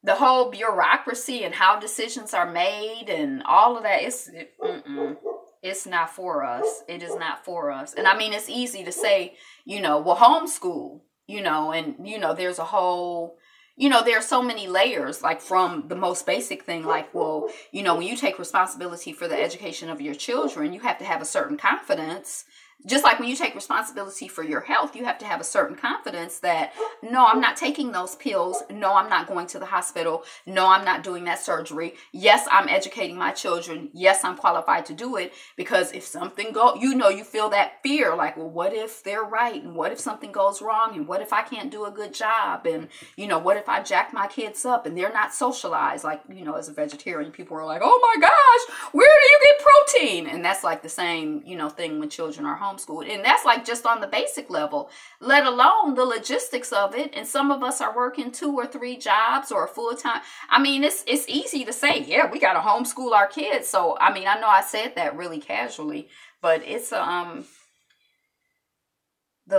the whole bureaucracy and how decisions are made and all of that. It's not for us. It is not for us. And it's easy to say, well, homeschool, and there's a whole, there are so many layers, from the most basic thing, when you take responsibility for the education of your children, you have to have a certain confidence. Just like when you take responsibility for your health, you have to have a certain confidence that, no, I'm not taking those pills. No, I'm not going to the hospital. No, I'm not doing that surgery. Yes, I'm educating my children. Yes, I'm qualified to do it. Because if something goes, you feel that fear, well, what if they're right? And what if something goes wrong? And what if I can't do a good job? And, what if I jack my kids up and they're not socialized? As a vegetarian, people are like, oh my gosh, where do you get protein? And that's the same, thing when children are home. homeschooled. And that's like just on the basic level, let alone the logistics of it. And some of us are working 2 or 3 jobs or full time. I mean, it's easy to say, yeah, we got to homeschool our kids. So, I mean, I know I said that really casually, but it's the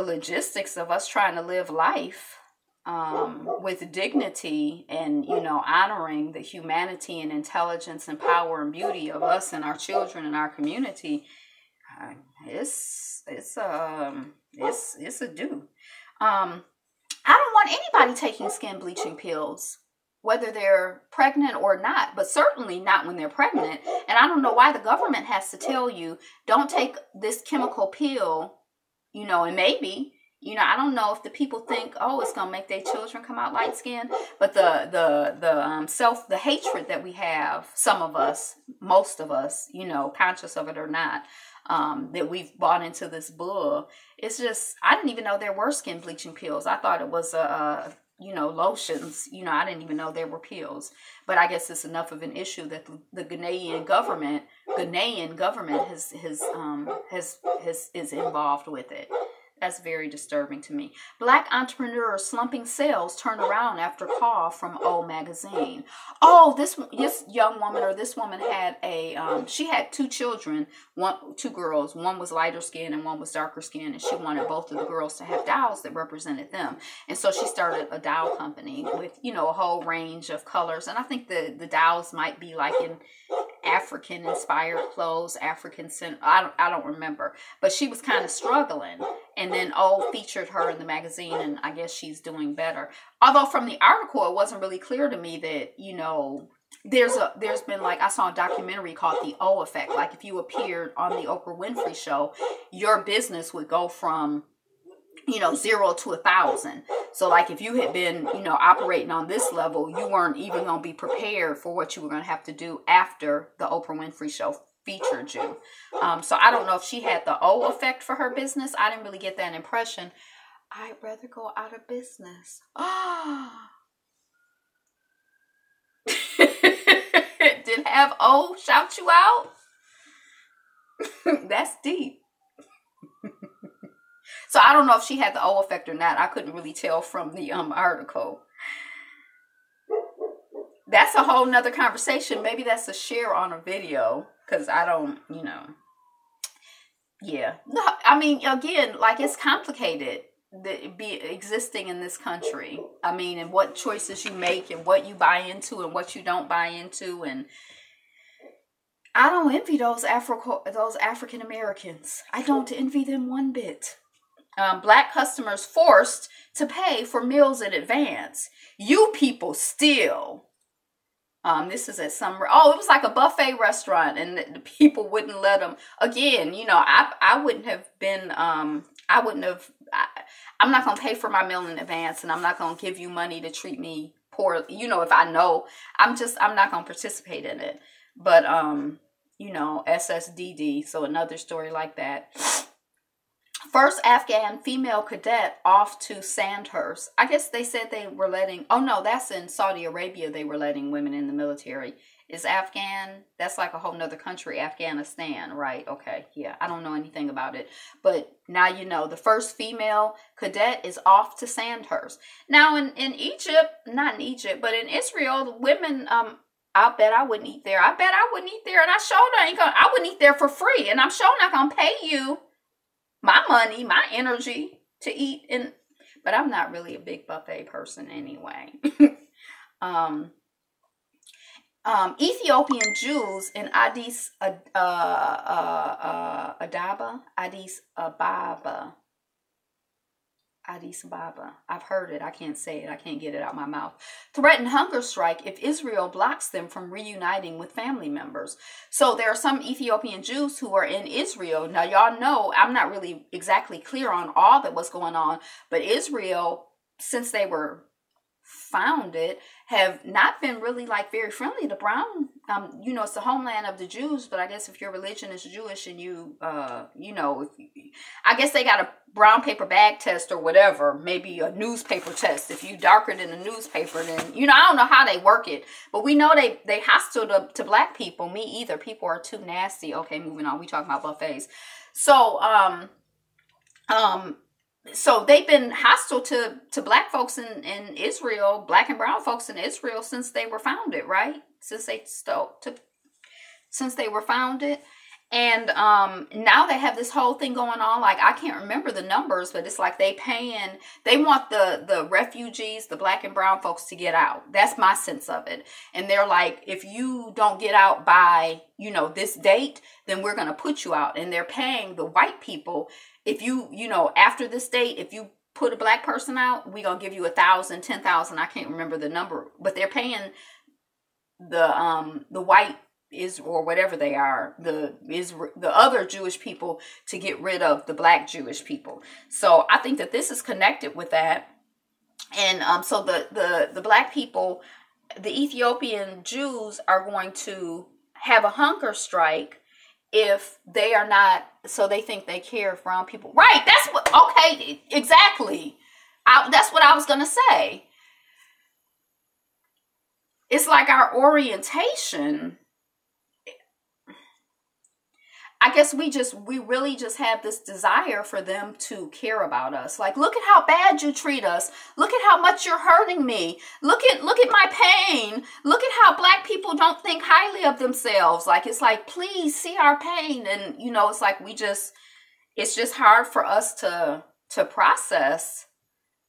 logistics of us trying to live life with dignity and, you know, honoring the humanity and intelligence and power and beauty of us and our children and our community. It's a do. I don't want anybody taking skin bleaching pills, whether they're pregnant or not, but certainly not when they're pregnant. And I don't know why the government has to tell you, don't take this chemical pill, you know, and maybe, you know, I don't know if the people think, oh, it's going to make their children come out light skinned, but the hatred that we have, some of us, most of us, you know, conscious of it or not, that we've bought into this bull. It's just, I didn't even know there were skin bleaching pills. I thought it was, you know, lotions. You know, I didn't even know there were pills. But I guess it's enough of an issue that the Ghanaian government is involved with it. That's very disturbing to me. Black entrepreneurs slumping sales turn around after call from O magazine. Oh, this young woman, or this woman had she had 2 children, 2 girls. One was lighter skin and one was darker skin, and she wanted both of the girls to have dolls that represented them. And so she started a doll company with, you know, a whole range of colors. And I think the dolls might be like in African inspired clothes, African I don't remember, but she was kind of struggling, and then featured her in the magazine, and I guess she's doing better. Although from the article, it wasn't really clear to me that, you know, there's been, like, I saw a documentary called The O Effect. Like, if you appeared on the Oprah Winfrey Show, your business would go from, you know, 0 to 1,000. So like if you had been, you know, operating on this level, you weren't even going to be prepared for what you were going to have to do after the Oprah Winfrey Show featured you. So I don't know if she had the O effect for her business. I didn't really get that impression. I'd rather go out of business. Did have O shout you out? That's deep. So I don't know if she had the O effect or not. I couldn't really tell from the article. That's a whole nother conversation. Maybe that's a share on a video, because I don't, you know. Yeah. No, I mean, again, like, it's complicated existing in this country. I mean, and what choices you make and what you buy into and what you don't buy into. And I don't envy those African Americans. I don't envy them one bit. Black customers forced to pay for meals in advance. You people still. This is at some. Oh, it was like a buffet restaurant, and the people wouldn't let them. Again, you know, I wouldn't have been. I'm not gonna pay for my meal in advance, and I'm not gonna give you money to treat me poorly. You know, if I know, I'm not gonna participate in it. But you know, SSDD. So another story like that. First Afghan female cadet off to Sandhurst. I guess they said they were letting, oh no, that's in Saudi Arabia. They were letting women in the military. Is Afghan, that's like a whole nother country, Afghanistan, right? Okay, yeah, I don't know anything about it. But now you know, the first female cadet is off to Sandhurst. Now in Egypt, not in Egypt, but in Israel, the women, I bet I wouldn't eat there. And I wouldn't eat there for free. And I'm sure not going to pay you my money, my energy to eat. But I'm not really a big buffet person anyway. Ethiopian Jews in Addis Ababa. I've heard it. I can't say it. I can't get it out my mouth. Threaten hunger strike if Israel blocks them from reuniting with family members. So there are some Ethiopian Jews who are in Israel. Now, y'all know, I'm not really exactly clear on all that was going on, but Israel, since they were founded, have not been really like very friendly to brown. You know, it's the homeland of the Jews, but I guess if your religion is Jewish and you, you know, I guess they got a brown paper bag test or whatever, maybe a newspaper test. If you darker than a newspaper, then, you know, I don't know how they work it, but we know they hostile to black people. Me either. People are too nasty. Okay, moving on. We talking about buffets. So, So they've been hostile to black folks in Israel, black and brown folks in Israel since they were founded, right? Since they were founded. And now they have this whole thing going on. Like, I can't remember the numbers, but it's like they want the refugees, the black and brown folks, to get out. That's my sense of it. And they're like, if you don't get out by, this date, then we're going to put you out. And they're paying the white people, if you, after this date, if you put a black person out, we're going to give you 1,000, 10,000. I can't remember the number, but they're paying the white is, or whatever they are, the other Jewish people to get rid of the black Jewish people. So I think that this is connected with that. And so the black people, the Ethiopian Jews, are going to have a hunger strike if they are not, so they think they care if brown people, right? That's what, okay, exactly. That's what I was going to say. It's like our orientation, I guess we really just have this desire for them to care about us. Like, look at how bad you treat us. Look at how much you're hurting me. Look at my pain. Look at how black people don't think highly of themselves. Like, it's like, please see our pain. And, it's like it's just hard for us to process.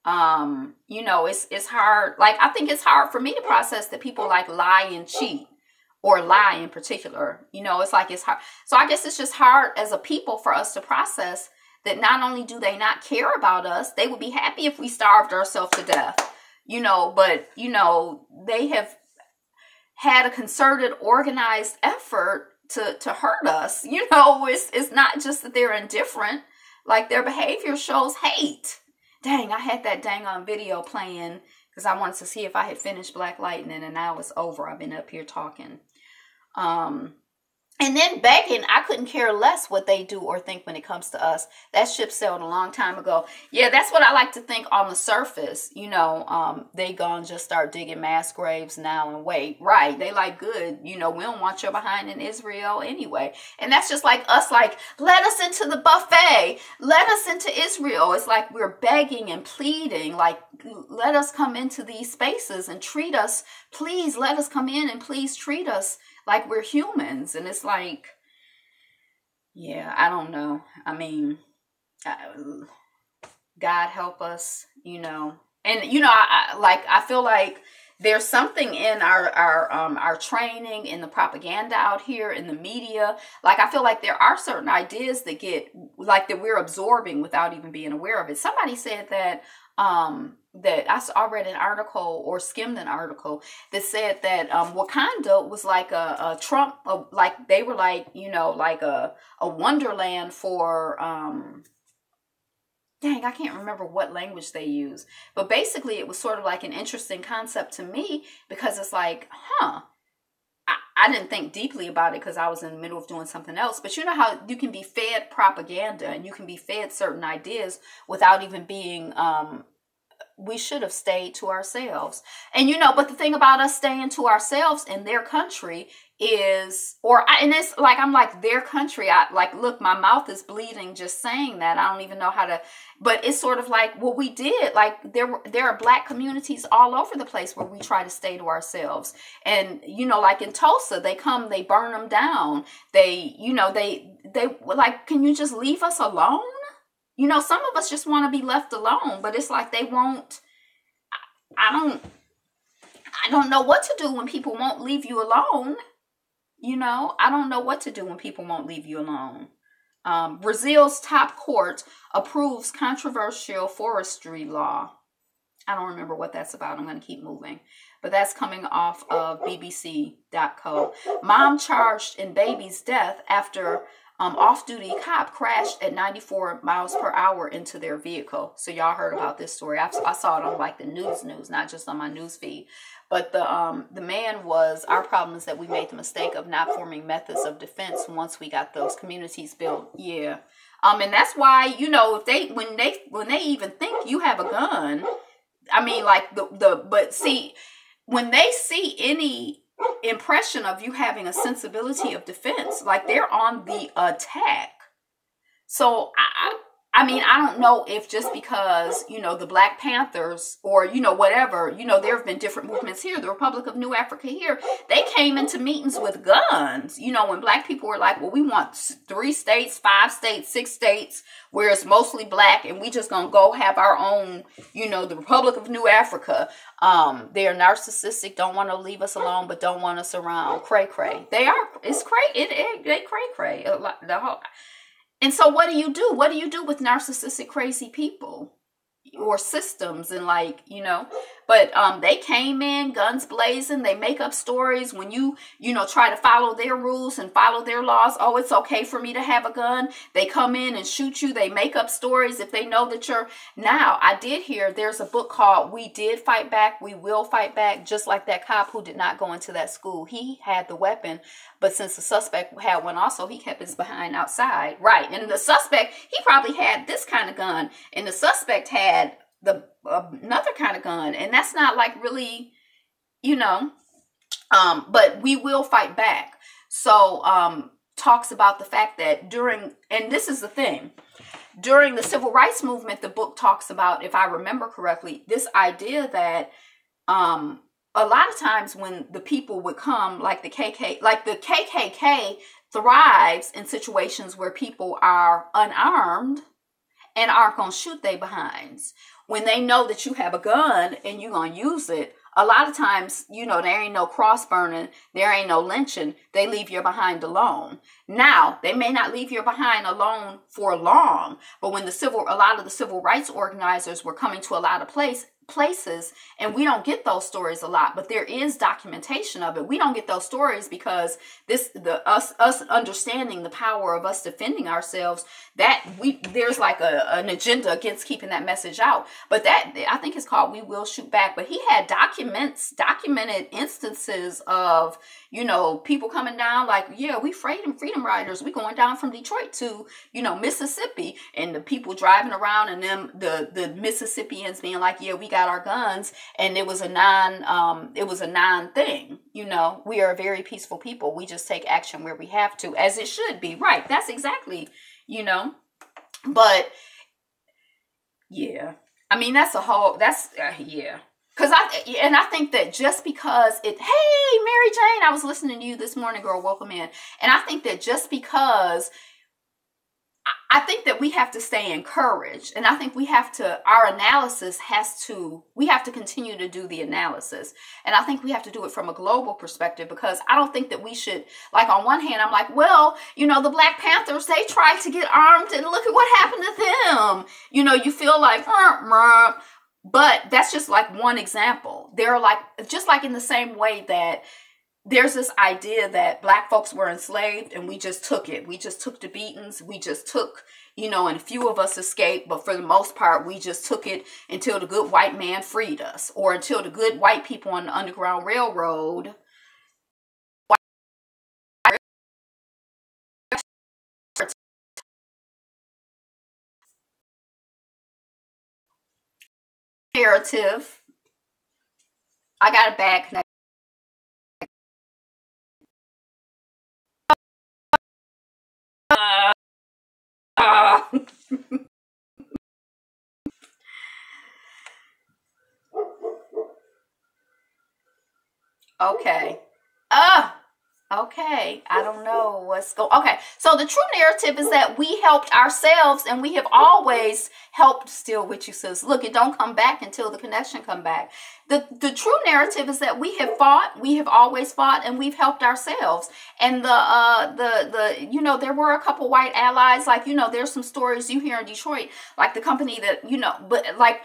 It's hard. Like, I think it's hard for me to process that people like lie and cheat. Or lie in particular, it's like it's hard. So I guess it's just hard as a people for us to process that not only do they not care about us, they would be happy if we starved ourselves to death, but, they have had a concerted, organized effort to hurt us. It's not just that they're indifferent, like their behavior shows hate. Dang, I had that dang on video playing because I wanted to see if I had finished Black Lightning, and now it's over. I've been up here talking. And then begging, I couldn't care less what they do or think when it comes to us. That ship sailed a long time ago. Yeah, that's what I like to think on the surface. They gonna just start digging mass graves now and wait. Right, they like, good, we don't want you behind in Israel anyway. And that's just like us, like, let us into the buffet. Let us into Israel. It's like we're begging and pleading, like, let us come into these spaces and treat us. Please let us come in and please treat us like we're humans. And it's like, yeah, I don't know. I mean, God help us, And, I feel like there's something in our training, in the propaganda out here, in the media. Like, I feel like there are certain ideas that that we're absorbing without even being aware of it. Somebody said that I read an article or skimmed an article that said that Wakanda was like a Trump, like they were like, like a wonderland for, dang, I can't remember what language they use. But basically it was sort of like an interesting concept to me because it's like, I didn't think deeply about it because I was in the middle of doing something else. But you know how you can be fed propaganda and you can be fed certain ideas without even being, we should have stayed to ourselves. And, but the thing about us staying to ourselves in their country is, and it's like, I'm like, their country, look, my mouth is bleeding just saying that. I don't even know how to, but it's sort of like what we did. Like, there are black communities all over the place where we try to stay to ourselves. And, like in Tulsa, they come, they burn them down. They like, can you just leave us alone? Some of us just want to be left alone, but it's like they won't. I don't know what to do when people won't leave you alone. I don't know what to do when people won't leave you alone. Brazil's top court approves controversial forestry law. I don't remember what that's about. I'm going to keep moving. But that's coming off of bbc.co. Mom charged in baby's death after off-duty cop crashed at 94 miles per hour into their vehicle. So y'all heard about this story. I saw it on like the news, not just on my news feed. But the man was, our problem is that we made the mistake of not forming methods of defense once we got those communities built. Yeah. And that's why, if when they even think you have a gun, I mean, like but see, when they see any impression of you having a sensibility of defense, like they're on the attack. So I mean, I don't know if just because, you know, the Black Panthers or, you know, whatever, you know, there have been different movements here. The Republic of New Africa here, they came into meetings with guns. You know, when Black people were like, well, we want 3 states, 5 states, 6 states, where it's mostly Black, and we just gonna go have our own, you know, the Republic of New Africa. They are narcissistic, don't want to leave us alone, but don't want us around. Cray cray. They are. It's cray. They cray cray. The whole. And so what do you do? What do you do with narcissistic, crazy people or systems? And like, you know, but they came in guns blazing. They make up stories when you know, try to follow their rules and follow their laws. Oh, it's okay for me to have a gun. They come in and shoot you. They make up stories if they know that you're. Now, I did hear there's a book called We Did Fight Back, We Will Fight Back, just like that cop who did not go into that school. He had the weapon, but since the suspect had one also, he kept his behind outside. Right. And the suspect, he probably had this kind of gun, and the suspect had another kind of gun, and that's not like really, you know, but we will fight back. So talks about the fact that and this is the thing, during the civil rights movement, the book talks about, if I remember correctly, this idea that a lot of times when the people would come, like the KKK thrives in situations where people are unarmed and aren't going to shoot their behinds. When they know that you have a gun and you're going to use it, a lot of times, you know, there ain't no cross burning, there ain't no lynching. They leave your behind alone. Now, they may not leave your behind alone for long, but when a lot of the civil rights organizers were coming to a lot of places, and we don't get those stories a lot, but there is documentation of it. We don't get those stories because us understanding the power of us defending ourselves, there's like an agenda against keeping that message out. But that, I think it's called We Will Shoot Back. But he had documented instances of, you know, people coming down like, yeah, we freedom riders, we going down from Detroit to, you know, Mississippi, and the people driving around, and them the Mississippians being like, yeah, we got our guns, and it was a non thing. You know, we are a very peaceful people. We just take action where we have to, as it should be. Right. That's exactly, you know, but yeah, I mean, yeah. Because I think that just because hey, Mary Jane, I was listening to you this morning, girl, welcome in. And I think that just because, I think that we have to stay encouraged. And I think we have to continue to do the analysis. And I think we have to do it from a global perspective, because I don't think that we should, like, on one hand, I'm like, well, you know, the Black Panthers, they tried to get armed and look at what happened to them. You know, you feel like, but that's just like one example. They're like, just like in the same way that there's this idea that Black folks were enslaved and we just took it. We just took the beatings. We just took, you know, and a few of us escaped, but for the most part, we just took it until the good white man freed us, or until the good white people on the Underground Railroad narrative. I got a bad connection. Okay. Okay. I don't know what's going. Okay. So the true narrative is that we helped ourselves, and we have always helped. Still with you, sis. Look, it don't come back until the connection come back. The true narrative is that we have fought. We have always fought, and we've helped ourselves. And the you know, there were a couple white allies. Like, you know, there's some stories you hear in Detroit, like the company that, you know, but like,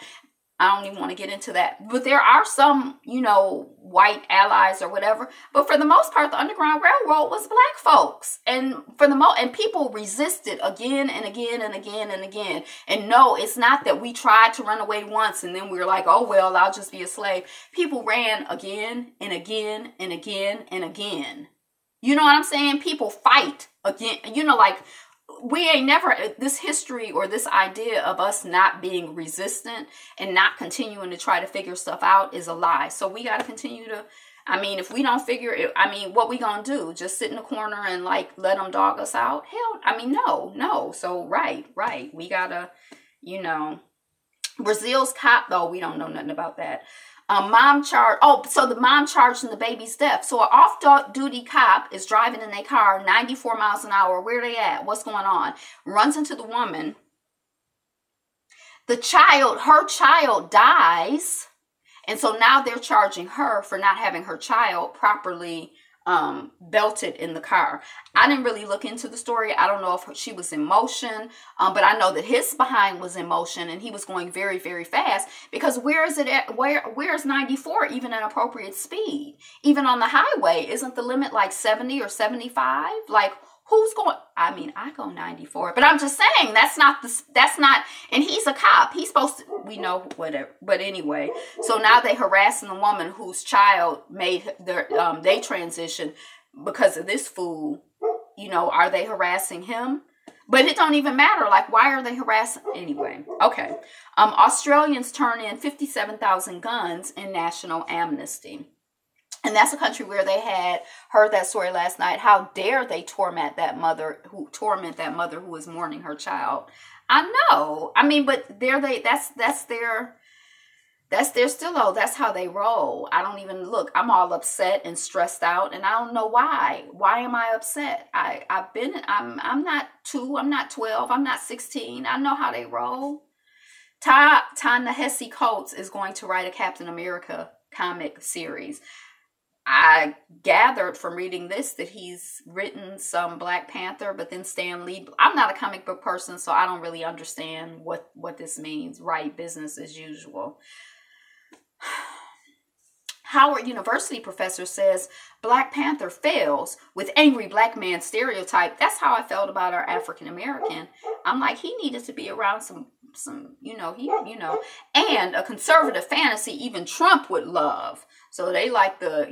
I don't even want to get into that. But there are some, you know, white allies or whatever. But for the most part, the Underground Railroad was Black folks. And and people resisted again and again and again and again. And no, it's not that we tried to run away once and then we were like, oh, well, I'll just be a slave. People ran again and again and again and again. You know what I'm saying? People fight again. You know, like, we ain't never, this history or this idea of us not being resistant and not continuing to try to figure stuff out is a lie. So we got to continue to, I mean, if we don't figure it, I mean, what we gonna do? Just sit in the corner and like let them dog us out? Hell, I mean, no. So right. We gotta, you know, Brazil's cop though, we don't know nothing about that. So the mom charged in the baby's death. So an off-duty cop is driving in a car 94 miles an hour. Where they at? What's going on? Runs into the woman. Her child dies. And so now they're charging her for not having her child properly belted in the car. I didn't really look into the story. I don't know if she was in motion, but I know that his behind was in motion and he was going very, very fast, because where is it at? Where's 94 even an appropriate speed? Even on the highway, isn't the limit like 70 or 75? Like, who's going? I mean, I go 94, but I'm just saying that's not, and he's a cop. He's supposed to, we know whatever. But anyway, so now they harassing the woman whose child made they transition because of this fool. You know, are they harassing him? But it don't even matter. Like, why are they harassing? Anyway, okay. Australians turn in 57,000 guns in national amnesty. And that's a country where they had heard that story last night. How dare they torment that mother who was mourning her child? I know. I mean, but that's their still, that's how they roll. I don't even look. I'm all upset and stressed out, and I don't know why. Why am I upset? I'm not 2, I'm not 12, I'm not 16. I know how they roll. Ta-Nehisi Coates is going to write a Captain America comic series. I gathered from reading this that he's written some Black Panther, but then Stan Lee. I'm not a comic book person, so I don't really understand what this means. Right, business as usual. Howard University professor says Black Panther fails with angry black man stereotype. That's how I felt about our African American. I'm like, he needed to be around some, and a conservative fantasy even Trump would love. So they like the,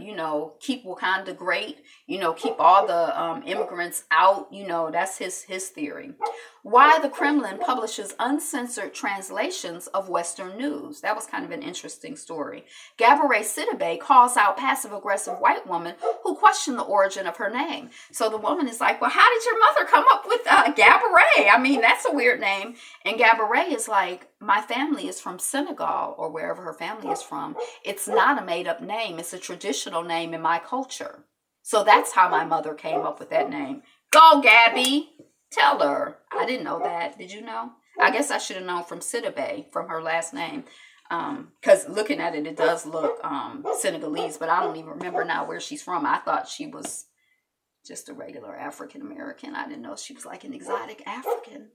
keep Wakanda great, keep all the immigrants out, that's his theory. Why the Kremlin publishes uncensored translations of Western news. That was kind of an interesting story. Gabourey Sidibe calls out passive-aggressive white woman who questioned the origin of her name. So the woman is like, well, how did your mother come up with Gabourey? I mean, that's a weird name. And Gabourey is like, my family is from Senegal, or wherever her family is from. It's not a made-up name. It's a traditional name in my culture. So that's how my mother came up with that name. Go, Gabby. Tell her. I didn't know that. Did you know? I guess I should have known from Sidibe, from her last name. Because looking at it, it does look Senegalese, but I don't even remember now where she's from. I thought she was just a regular African American. I didn't know she was like an exotic African.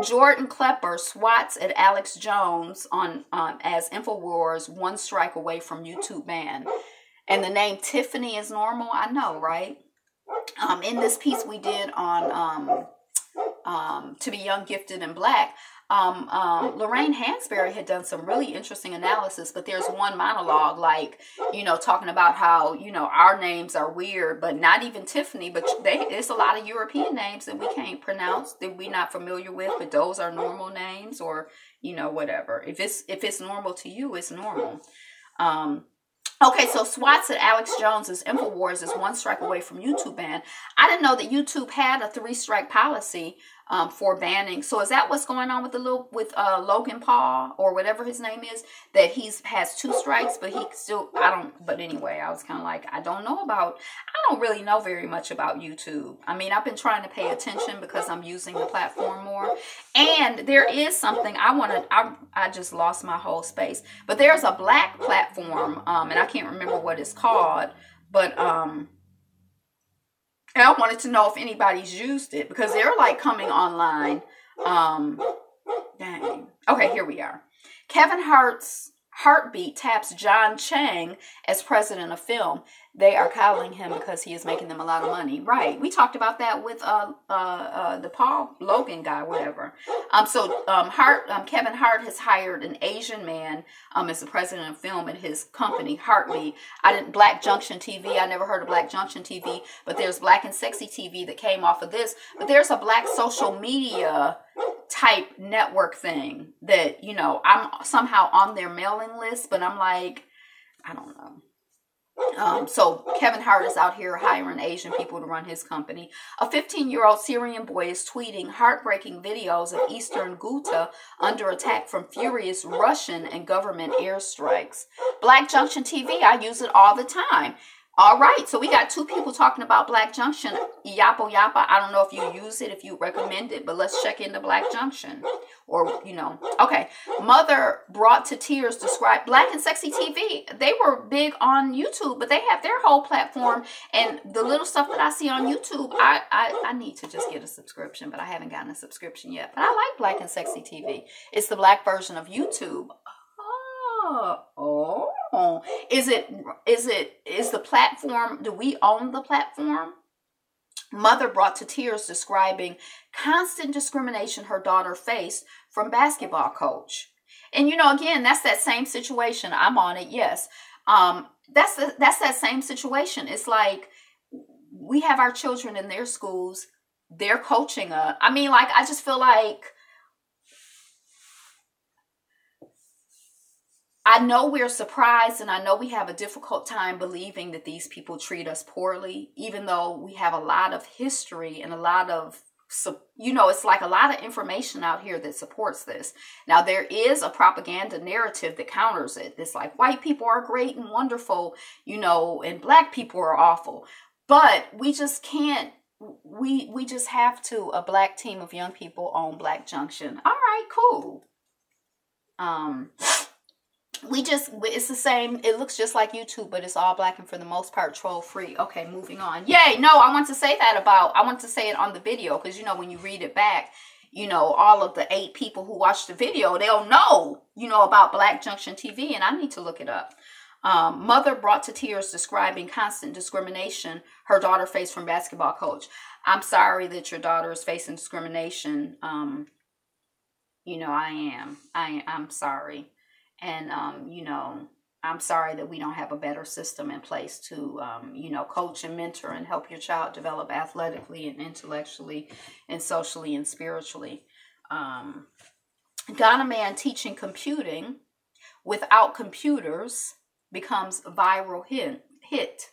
Jordan Klepper swats at Alex Jones on as InfoWars one strike away from YouTube ban. And the name Tiffany is normal. I know, right? In this piece we did on To Be Young, Gifted, and Black, Lorraine Hansberry had done some really interesting analysis, but there's one monologue, like, talking about how, our names are weird, but not even Tiffany, but there's a lot of European names that we can't pronounce, that we're not familiar with, but those are normal names, or, whatever. If it's normal to you, it's normal. Okay, so swats at Alex Jones's InfoWars is one strike away from YouTube ban. I didn't know that YouTube had a 3-strike policy for banning. So is that what's going on with Logan Paul, or whatever his name is, that has 2 strikes, but he still, but anyway, I was kind of like, I don't really know very much about YouTube. I mean, I've been trying to pay attention because I'm using the platform more. And there is something I just lost my whole space, but there's a Black platform, and I can't remember what it's called, but, and I wanted to know if anybody's used it, because they're like coming online. Dang. Okay, here we are. Kevin Hart's Heartbeat taps John Chang as president of film. They are coddling him because he is making them a lot of money. Right. We talked about that with the Paul Logan guy, whatever. Kevin Hart has hired an Asian man as the president of film at his company, Heartbeat. Black Junction TV. I never heard of Black Junction TV, but there's Black and Sexy TV that came off of this. But there's a Black social media type network thing that, I'm somehow on their mailing list, but I'm like, I don't know. So Kevin Hart is out here hiring Asian people to run his company. A 15-year-old Syrian boy is tweeting heartbreaking videos of Eastern Ghouta under attack from furious Russian and government airstrikes. Black Junction TV, I use it all the time. All right, so we got two people talking about Black Junction. Yappa Yappa, I don't know if you use it, if you recommend it, but let's check into Black Junction. Or, you know, okay. Mother brought to tears described Black and Sexy TV. They were big on YouTube, but they have their whole platform. And the little stuff that I see on YouTube, I need to just get a subscription, but I haven't gotten a subscription yet. But I like Black and Sexy TV. It's the Black version of YouTube. Oh, is the platform, do we own the platform? Mother brought to tears describing constant discrimination her daughter faced from basketball coach. And you know, again, that's that same situation. I'm on it, yes. That's that same situation. It's like we have our children in their schools, they're coaching I mean, like, I just feel like I know we're surprised, and I know we have a difficult time believing that these people treat us poorly, even though we have a lot of history and a lot of, you know, it's like a lot of information out here that supports this. Now, there is a propaganda narrative that counters it. It's like white people are great and wonderful, you know, and Black people are awful. But we just can't, we just have to, a Black team of young people own Black Junction. All right, cool. It's the same, it looks just like YouTube, but it's all Black and for the most part troll free. Okay, moving on. Yay, no, I want to say it on the video, because, you know, when you read it back, you know, all of the 8 people who watched the video, they'll know, you know, about Black Junction TV, and I need to look it up. Mother brought to tears describing constant discrimination her daughter faced from basketball coach. I'm sorry that your daughter is facing discrimination. You know, I'm sorry. And, you know, I'm sorry that we don't have a better system in place to, you know, coach and mentor and help your child develop athletically and intellectually and socially and spiritually. Ghana man teaching computing without computers becomes a viral hit.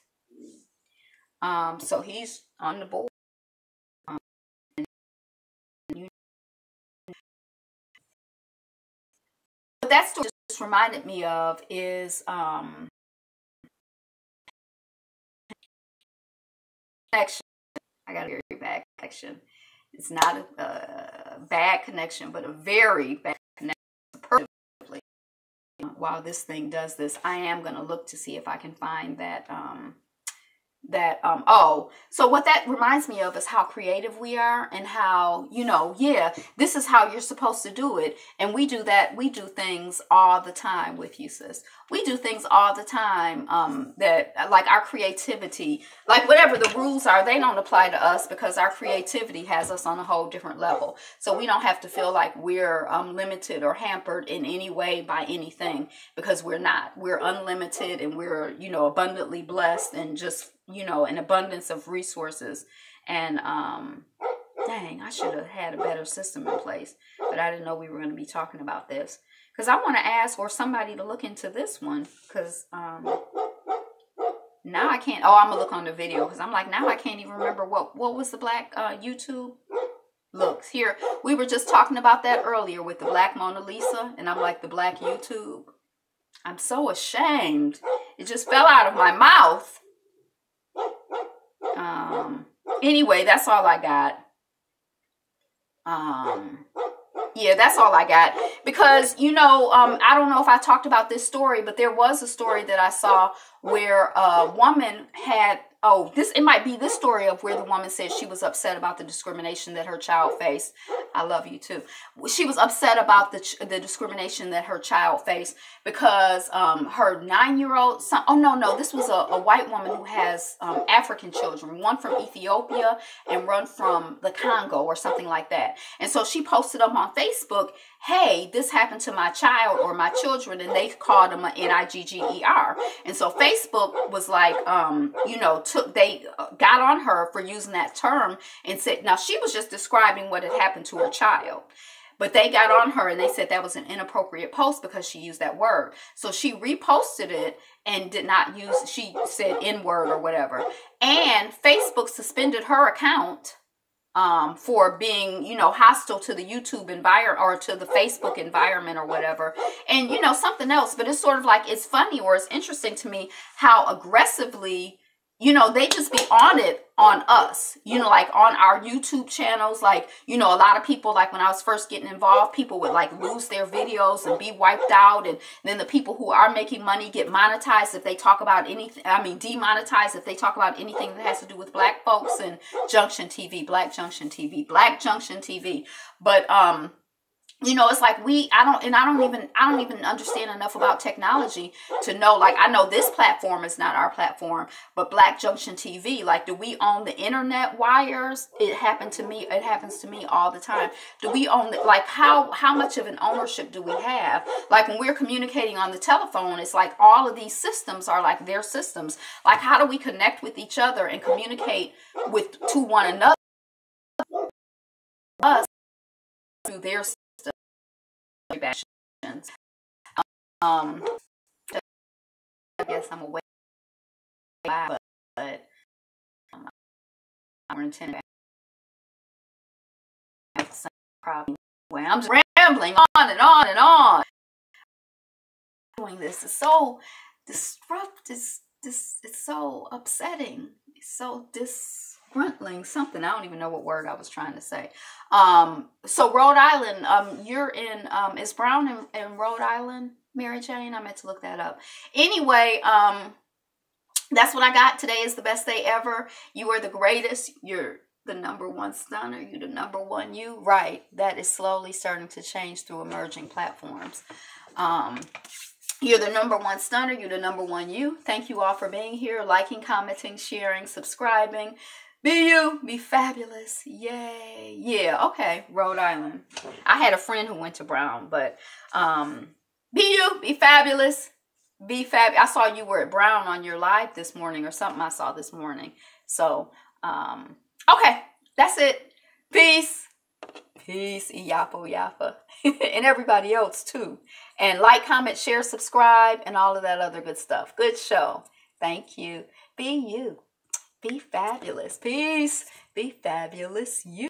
So he's on the board. What that story just reminded me of is connection. I got a very bad connection. It's not a bad connection, but a very bad connection. Perfectly. While this thing does this, I am going to look to see if I can find that so what that reminds me of is how creative we are, and how, you know, yeah, this is how you're supposed to do it. And we do that. We do things all the time with you, sis. We do things all the time that, like, our creativity, like whatever the rules are, they don't apply to us, because our creativity has us on a whole different level. So we don't have to feel like we're limited or hampered in any way by anything, because we're not. We're unlimited, and we're, you know, abundantly blessed, and just, you know, an abundance of resources. And dang, I should have had a better system in place, but I didn't know we were going to be talking about this, because I want to ask or somebody to look into this one, because now I can't. I'm gonna look on the video, because I'm like, now I can't even remember what was the Black YouTube. Look here, we were just talking about that earlier with the Black Mona Lisa, and I'm like, the Black YouTube. I'm so ashamed. It just fell out of my mouth. Anyway, that's all I got. Yeah, that's all I got. Because, you know, I don't know if I talked about this story, but there was a story that I saw where a woman had, it might be this story of where the woman said she was upset about the discrimination that her child faced. I love you too. She was upset about the discrimination that her child faced, because her 9-year-old son, this was a white woman who has African children, one from Ethiopia and one from the Congo or something like that. And so she posted up on Facebook, hey, this happened to my child or my children, and they called them an Nigger. And so Facebook was like, they got on her for using that term, and said, now she was just describing what had happened to her child. But they got on her and they said that was an inappropriate post because she used that word. So she reposted it and did not use, she said N-word or whatever. And Facebook suspended her account for being, you know, hostile to the YouTube environment or to the Facebook environment or whatever. And, you know, something else, but it's sort of like, it's funny or it's interesting to me how aggressively, you know, they just be on it on us, you know, like on our YouTube channels. Like, you know, a lot of people, like when I was first getting involved, people would like lose their videos and be wiped out. And then the people who are making money get monetized if they talk about anything. I mean, demonetized if they talk about anything that has to do with black folks and Junction TV, Black Junction TV, Black Junction TV. But, you know, it's like I don't even understand enough about technology to know, like, I know this platform is not our platform, but Black Junction TV, like, do we own the internet wires? It happens to me all the time. Do we own the, like, how much of an ownership do we have? Like, when we're communicating on the telephone, it's like all of these systems are like their systems. Like, how do we connect with each other and communicate to one another, us through their systems? I guess I'm away, but I'm intending probably. I'm just rambling on and on and on. Doing this is so disruptive. It's so upsetting. It's so disgruntling. Something, I don't even know what word I was trying to say. So Rhode Island, you're in, is Brown in Rhode Island, Mary Jane? I meant to look that up. Anyway, that's what I got. Today is the best day ever. You are the greatest. You're the number one stunner. You're the number one you. Right. That is slowly starting to change through emerging platforms. You're the number one stunner. You're the number one you. Thank you all for being here, liking, commenting, sharing, subscribing. Be you. Be fabulous. Yay. Yeah. Okay. Rhode Island. I had a friend who went to Brown, but be you. Be fabulous. Be fab. I saw you were at Brown on your live this morning or something I saw this morning. So, okay. That's it. Peace. Peace. Yapo Yappa. And everybody else too. And like, comment, share, subscribe, and all of that other good stuff. Good show. Thank you. Be you. Be fabulous. Peace. Be fabulous. You.